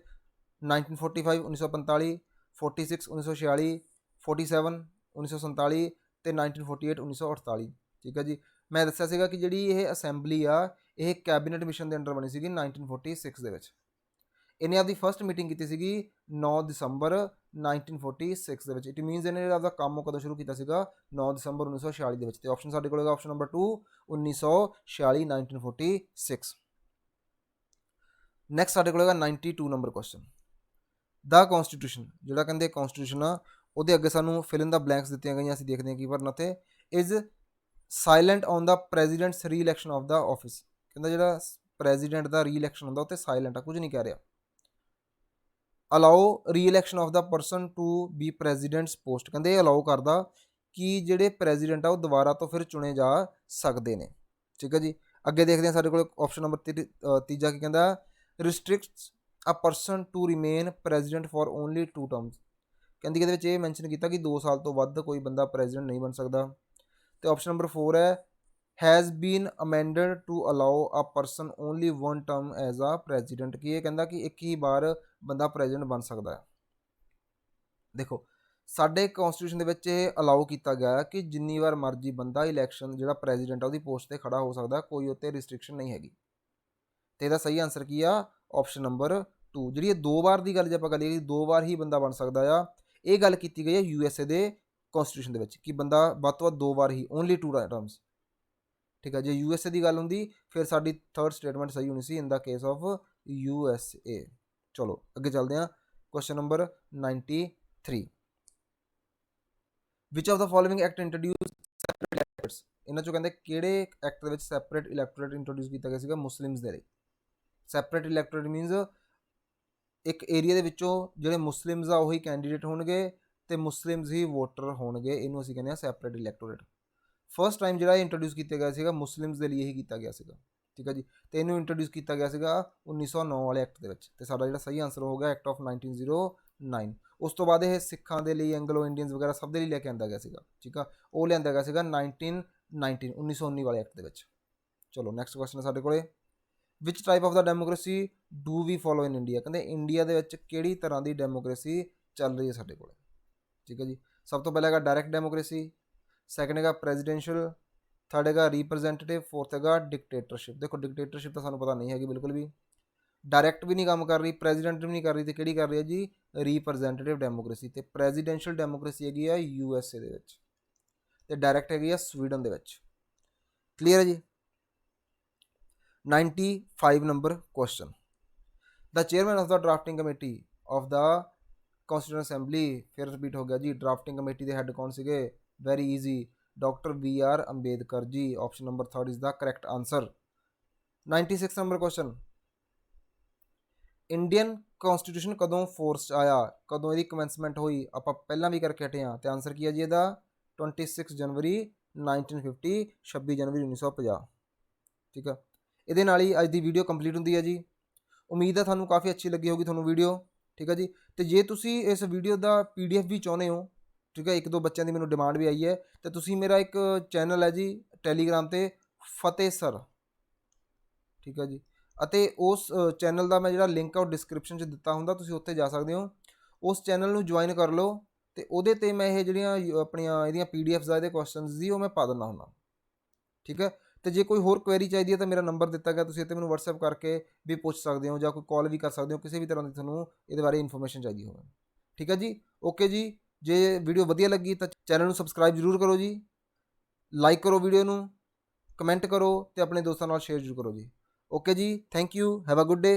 1945, 1945, 46, 1946, 47, 1947 ਤੇ 1948, 1948। ਠੀਕ ਹੈ ਜੀ। ਮੈਂ ਦੱਸਿਆ ਸੀਗਾ ਕਿ ਜਿਹੜੀ ਇਹ ਅਸੈਂਬਲੀ ਆ ਇਹ ਕੈਬਨਿਟ ਮਿਸ਼ਨ ਦੇ ਅੰਡਰ ਬਣੀ ਸੀਗੀ 1946 ਦੇ ਵਿੱਚ। ਇਹਨੇ ਆਪਦੀ ਫਸਟ ਮੀਟਿੰਗ ਕੀਤੀ ਸੀਗੀ 9 ਦਸੰਬਰ 1946 ਦੇ ਵਿੱਚ। ਇਟ ਮੀਨਸ ਇਹਨੇ ਆਪਦਾ ਕੰਮ ਕਦੋਂ ਸ਼ੁਰੂ ਕੀਤਾ ਸੀਗਾ? 9 ਦਸੰਬਰ 1946 ਦੇ ਵਿੱਚ। ਤੇ ਆਪਸ਼ਨ ਸਾਡੇ ਕੋਲ ਹੈਗਾ ਆਪਸ਼ਨ ਨੰਬਰ 2 1946, 1946। ਨੈਕਸਟ ਸਾਡੇ ਕੋਲ ਹੈਗਾ 92 ਨੰਬਰ ਕੁਐਸਚਨ। ਦਾ ਕੌਂਸਟੀਟਿਊਸ਼ਨ, ਜਿਹੜਾ ਕਹਿੰਦੇ ਕੌਂਸਟੀਟਿਊਸ਼ਨ ਆ ਉਹਦੇ ਅੱਗੇ ਸਾਨੂੰ ਫਿਲ ਇਨ ਦਾ ਬਲੈਂਕਸ ਦਿੱਤੀਆਂ ਗਈਆਂ, ਅਸੀਂ ਦੇਖਦੇ ਹਾਂ ਕੀ ਭਰਨਾ। ਤੇ is silent on the president's re-election of the office. ਕਹਿੰਦਾ ਜਿਹੜਾ ਪ੍ਰੈਜ਼ੀਡੈਂਟ ਦਾ ਰੀ-ਇਲੈਕਸ਼ਨ ਹੁੰਦਾ ਉੱਤੇ ਸਾਇਲੈਂਟ ਆ, ਕੁਝ ਨਹੀਂ ਕਹਿ ਰਿਹਾ। Allow re-election of the person to be president's post, ਕਹਿੰਦੇ ਇਹ ਅਲਾਓ ਕਰਦਾ ਕਿ ਜਿਹੜੇ ਪ੍ਰੈਜ਼ੀਡੈਂਟ ਆ ਉਹ ਦੁਬਾਰਾ ਤੋਂ ਫਿਰ ਚੁਣੇ ਜਾ ਸਕਦੇ ਨੇ। ਠੀਕ ਹੈ ਜੀ। ਅੱਗੇ ਦੇਖਦੇ ਹਾਂ, ਸਾਡੇ ਕੋਲ ਆਪਸ਼ਨ ਨੰਬਰ ਤੀਜਾ ਕੀ ਕਹਿੰਦਾ, restricts a person to remain president for only 2 terms. ਕਹਿੰਦੀ ਇਹਦੇ ਵਿੱਚ ਇਹ ਮੈਂਸ਼ਨ ਕੀਤਾ ਕਿ 2 ਸਾਲ ਤੋਂ ਵੱਧ ਕੋਈ ਬੰਦਾ ਪ੍ਰੈਜ਼ੀਡੈਂਟ ਨਹੀਂ ਬਣ ਸਕਦਾ। ਤੇ ਆਪਸ਼ਨ ਨੰਬਰ 4 ਹੈ has been amended to allow a person only 1 term as a president, ਕਿ ਇਹ ਕਹਿੰਦਾ ਕਿ ਇੱਕ ਹੀ ਵਾਰ ਬੰਦਾ ਪ੍ਰੈਜ਼ੀਡੈਂਟ ਬਣ ਸਕਦਾ ਹੈ। ਦੇਖੋ ਸਾਡੇ ਕੌਨਸਟੀਟਿਊਸ਼ਨ ਦੇ ਵਿੱਚ ਇਹ ਅਲਾਓ ਕੀਤਾ ਗਿਆ ਕਿ ਜਿੰਨੀ ਵਾਰ ਮਰਜ਼ੀ ਬੰਦਾ ਇਲੈਕਸ਼ਨ ਜਿਹੜਾ ਪ੍ਰੈਜ਼ੀਡੈਂਟ ਆ ਉਹਦੀ ਪੋਸਟ 'ਤੇ ਖੜਾ ਹੋ ਸਕਦਾ, ਕੋਈ ਉੱਤੇ ਰਿਸਟ੍ਰਿਕਸ਼ਨ ਨਹੀਂ ਹੈਗੀ। ਤੇ ਇਹਦਾ ਸਹੀ ਆਨਸਰ ਕੀ ਆ, ਆਪਸ਼ਨ ਨੰਬਰ 2। ਜਿਹੜੀ ਇਹ 2 ਵਾਰ ਦੀ ਗੱਲ ਜੇ ਆਪਾਂ ਕਰੀਏ ਕਿ 2 ਵਾਰ ਹੀ ਬੰਦਾ ਬਣ ਸਕਦਾ ਆ, ਇਹ ਗੱਲ ਕੀਤੀ ਗਈ ਹੈ USA ਦੇ ਕੌਨਸਟੀਟਿਊਸ਼ਨ ਦੇ ਵਿੱਚ ਕਿ ਬੰਦਾ ਵੱਧ ਤੋਂ ਵੱਧ 2 ਵਾਰ ਹੀ, ਓਨਲੀ 2 ਟਰਮਸ। ਠੀਕ ਹੈ, ਜੇ USA ਦੀ ਗੱਲ ਹੁੰਦੀ ਫਿਰ ਸਾਡੀ ਥਰਡ ਸਟੇਟਮੈਂਟ ਸਹੀ ਹੋਣੀ ਸੀ, in the case of USA। ਚਲੋ ਅੱਗੇ ਚੱਲਦੇ ਹਾਂ, question number 93। Which of the following act introduce separate electorates. ਇਹਨਾਂ ਚੋਂ ਕਹਿੰਦੇ ਕਿਹੜੇ ਐਕਟ ਦੇ ਵਿੱਚ ਸੈਪਰੇਟ ਇਲੈਕਟੋਰੇਟ ਇੰਟਰੋਡਿਊਸ ਕੀਤਾ ਗਿਆ ਸੀਗਾ ਮੁਸਲਿਮਸ ਦੇ ਲਈ। ਸੈਪਰੇਟ ਇਲੈਕਟੋਰੇਟ ਮੀਨਸ ਇੱਕ ਏਰੀਆ ਦੇ ਵਿੱਚੋਂ ਜਿਹੜੇ ਮੁਸਲਿਮਸ ਆ ਉਹੀ ਕੈਂਡੀਡੇਟ ਹੋਣਗੇ ਤੇ ਮੁਸਲਿਮਸ ਹੀ ਵੋਟਰ ਹੋਣਗੇ, ਇਹਨੂੰ ਅਸੀਂ ਕਹਿੰਦੇ ਹਾਂ ਸੈਪਰੇਟ ਇਲੈਕਟੋਰੇਟ। ਫਸਟ ਟਾਈਮ ਜਿਹੜਾ ਇੰਟਰੋਡਿਊਸ ਕੀਤਾ ਗਿਆ ਸੀਗਾ ਮੁਸਲਿਮਸ ਦੇ ਲਈ ਹੀ ਕੀਤਾ ਗਿਆ ਸੀਗਾ। ਠੀਕ ਹੈ ਜੀ। ਤੇ ਇਹਨੂੰ ਇੰਟਰੋਡਿਊਸ ਕੀਤਾ ਗਿਆ ਸੀਗਾ 1909 ਵਾਲੇ ਐਕਟ ਦੇ ਵਿੱਚ, ਤੇ ਸਾਡਾ ਜਿਹੜਾ ਸਹੀ ਆਨਸਰ ਹੋਊਗਾ ਐਕਟ ਆਫ 1909। ਉਸ ਤੋਂ ਬਾਅਦ ਇਹ ਸਿੱਖਾਂ ਦੇ ਲਈ, ਐਂਗਲੋ ਇੰਡੀਅਨਸ ਵਗੈਰਾ ਸਭ ਦੇ ਲਈ ਲੈ ਕੇ ਆਂਦਾ ਗਿਆ ਸੀਗਾ। ਠੀਕ ਆ, ਉਹ ਲਿਆਂਦਾ ਗਿਆ ਸੀਗਾ 1919 ਵਾਲੇ ਐਕਟ ਦੇ ਵਿੱਚ। ਚਲੋ ਨੈਕਸਟ ਕੁਐਸਚਨ ਹੈ ਸਾਡੇ ਕੋਲੇ, which type of the democracy do we follow in India. ਕਹਿੰਦੇ ਇੰਡੀਆ ਦੇ ਵਿੱਚ ਕਿਹੜੀ ਤਰ੍ਹਾਂ ਦੀ ਡੈਮੋਕ੍ਰੇਸੀ ਚੱਲ ਰਹੀ ਹੈ ਸਾਡੇ ਕੋਲ। ਠੀਕ ਹੈ ਜੀ। ਸਭ ਤੋਂ ਪਹਿਲਾਂ ਹੈਗਾ ਡਾਇਰੈਕਟ ਡੈਮੋਕ੍ਰੇਸੀ, ਸੈਕੰਡ ਹੈਗਾ ਪ੍ਰੈਜ਼ੀਡੈਂਸ਼ੀਅਲ, ਥਰਡ ਹੈਗਾ ਰਿਪਰੈਜ਼ੈਂਟੇਟਿਵ, ਫੋਰਥ ਹੈਗਾ ਡਿਕਟੇਟਰਸ਼ਿਪ। ਦੇਖੋ ਡਿਕਟੇਟਰਸ਼ਿਪ ਤਾਂ ਸਾਨੂੰ ਪਤਾ ਨਹੀਂ ਹੈਗੀ ਬਿਲਕੁਲ ਵੀ, ਡਾਇਰੈਕਟ ਵੀ ਨਹੀਂ ਕੰਮ ਕਰ ਰਹੀ, ਪ੍ਰੈਜ਼ੀਡੈਂਟ ਵੀ ਨਹੀਂ ਕਰ ਰਹੀ, ਤੇ ਕਿਹੜੀ ਕਰ ਰਹੀ ਹੈ ਜੀ, ਰਿਪਰੈਜ਼ੈਂਟੇਟਿਵ ਡੈਮੋਕ੍ਰੇਸੀ। ਤੇ ਪ੍ਰੈਜ਼ੀਡੈਂਸ਼ੀਅਲ ਡੈਮੋਕ੍ਰੇਸੀ ਹੈਗੀ ਆ USA ਦੇ ਵਿੱਚ, ਤੇ ਡਾਇਰੈਕਟ ਹੈਗੀ ਆ ਸਵੀਡਨ ਦੇ ਵਿੱਚ। ਕਲੀਅਰ ਹੈ ਜੀ। 95 number question, the chairman of the drafting committee of the constitution assembly, ਫਿਰ ਰਿਪੀਟ ਹੋ ਗਿਆ ਜੀ, ਡਰਾਫਟਿੰਗ ਕਮੇਟੀ ਦੇ ਹੈੱਡ ਕੌਣ ਸੀਗੇ, very easy, doctor BR Ambedkar ji. Option number 3 is the correct answer. 96 number question, Indian constitution ਕਦੋਂ ਫੋਰਸ 'ਚ ਆਇਆ, ਕਦੋਂ ਇਹਦੀ ਕਮੈਂਸਮੈਂਟ ਹੋਈ, ਆਪਾਂ ਪਹਿਲਾਂ ਵੀ ਕਰਕੇ ਹਟੇ ਹਾਂ, ਤੇ ਆਨਸਰ ਕੀ ਹੈ ਜੀ ਇਹਦਾ 26 ਜਨਵਰੀ 1950, 26 ਜਨਵਰੀ 1950। ਠੀਕ ਆ, ਇਹਦੇ ਨਾਲ ਹੀ ਅੱਜ ਦੀ ਵੀਡੀਓ ਕੰਪਲੀਟ ਹੁੰਦੀ ਹੈ ਜੀ। ਉਮੀਦ ਹੈ ਤੁਹਾਨੂੰ ਕਾਫੀ ਅੱਛੀ ਲੱਗੀ ਹੋਗੀ ਤੁਹਾਨੂੰ ਵੀਡੀਓ। ਠੀਕ ਹੈ ਜੀ। ਤੇ ਜੇ ਤੁਸੀਂ ਇਸ ਵੀਡੀਓ ਦਾ PDF ਵੀ ਚਾਹੁੰਦੇ ਹੋ, ਠੀਕ ਹੈ, 1-2 ਬੱਚਿਆਂ ਦੀ ਮੈਨੂੰ ਡਿਮਾਂਡ ਵੀ ਆਈ ਹੈ, ਤੇ ਤੁਸੀਂ ਮੇਰਾ ਇੱਕ ਚੈਨਲ ਹੈ ਜੀ ਟੈਲੀਗ੍ਰਾਮ 'ਤੇ, ਫਤਿਹ ਸਰ। ਠੀਕ ਹੈ ਜੀ। ਅਤੇ ਉਸ ਚੈਨਲ ਦਾ ਮੈਂ ਜਿਹੜਾ ਲਿੰਕ ਆ ਉਹ ਡਿਸਕ੍ਰਿਪਸ਼ਨ 'ਚ ਦਿੱਤਾ ਹੁੰਦਾ, ਤੁਸੀਂ ਉੱਥੇ ਜਾ ਸਕਦੇ ਹੋ, ਉਸ ਚੈਨਲ ਨੂੰ ਜੁਆਇਨ ਕਰ ਲਓ, ਤੇ ਉਹਦੇ 'ਤੇ ਮੈਂ ਇਹ ਜਿਹੜੀਆਂ ਆਪਣੀਆਂ ਇਹਦੀਆਂ PDFs ਆ, ਇਹਦੇ ਕੁਐਸਚਨਸ ਦੀ, ਉਹ ਮੈਂ ਪਾ ਦਿੰਦਾ ਹੁੰਦਾ। ਠੀਕ ਹੈ। ਤੇ ਜੇ ਕੋਈ ਹੋਰ ਕੁਐਰੀ ਚਾਹੀਦੀ ਹੈ ਤਾਂ ਮੇਰਾ ਨੰਬਰ ਦਿੱਤਾ ਗਿਆ, ਤੁਸੀਂ ਇੱਥੇ ਮੈਨੂੰ WhatsApp ਕਰਕੇ ਵੀ ਪੁੱਛ ਸਕਦੇ ਹੋ, ਜਾਂ ਕੋਈ ਕਾਲ ਵੀ ਕਰ ਸਕਦੇ ਹੋ, ਕਿਸੇ ਵੀ ਤਰ੍ਹਾਂ ਦੀ ਤੁਹਾਨੂੰ ਇਹਦੇ ਬਾਰੇ ਇਨਫੋਰਮੇਸ਼ਨ ਚਾਹੀਦੀ ਹੋਵੇ। ਠੀਕ ਹੈ ਜੀ। ਓਕੇ ਜੀ। ਜੇ ਵੀਡੀਓ ਵਧੀਆ ਲੱਗੀ ਤਾਂ ਚੈਨਲ ਨੂੰ ਸਬਸਕ੍ਰਾਈਬ ਜ਼ਰੂਰ ਕਰੋ ਜੀ, ਲਾਈਕ ਕਰੋ ਵੀਡੀਓ ਨੂੰ, ਕਮੈਂਟ ਕਰੋ, ਤੇ ਆਪਣੇ ਦੋਸਤਾਂ ਨਾਲ ਸ਼ੇਅਰ ਜ਼ਰੂਰ ਕਰੋ ਜੀ। ਓਕੇ ਜੀ, thank you, have a good day.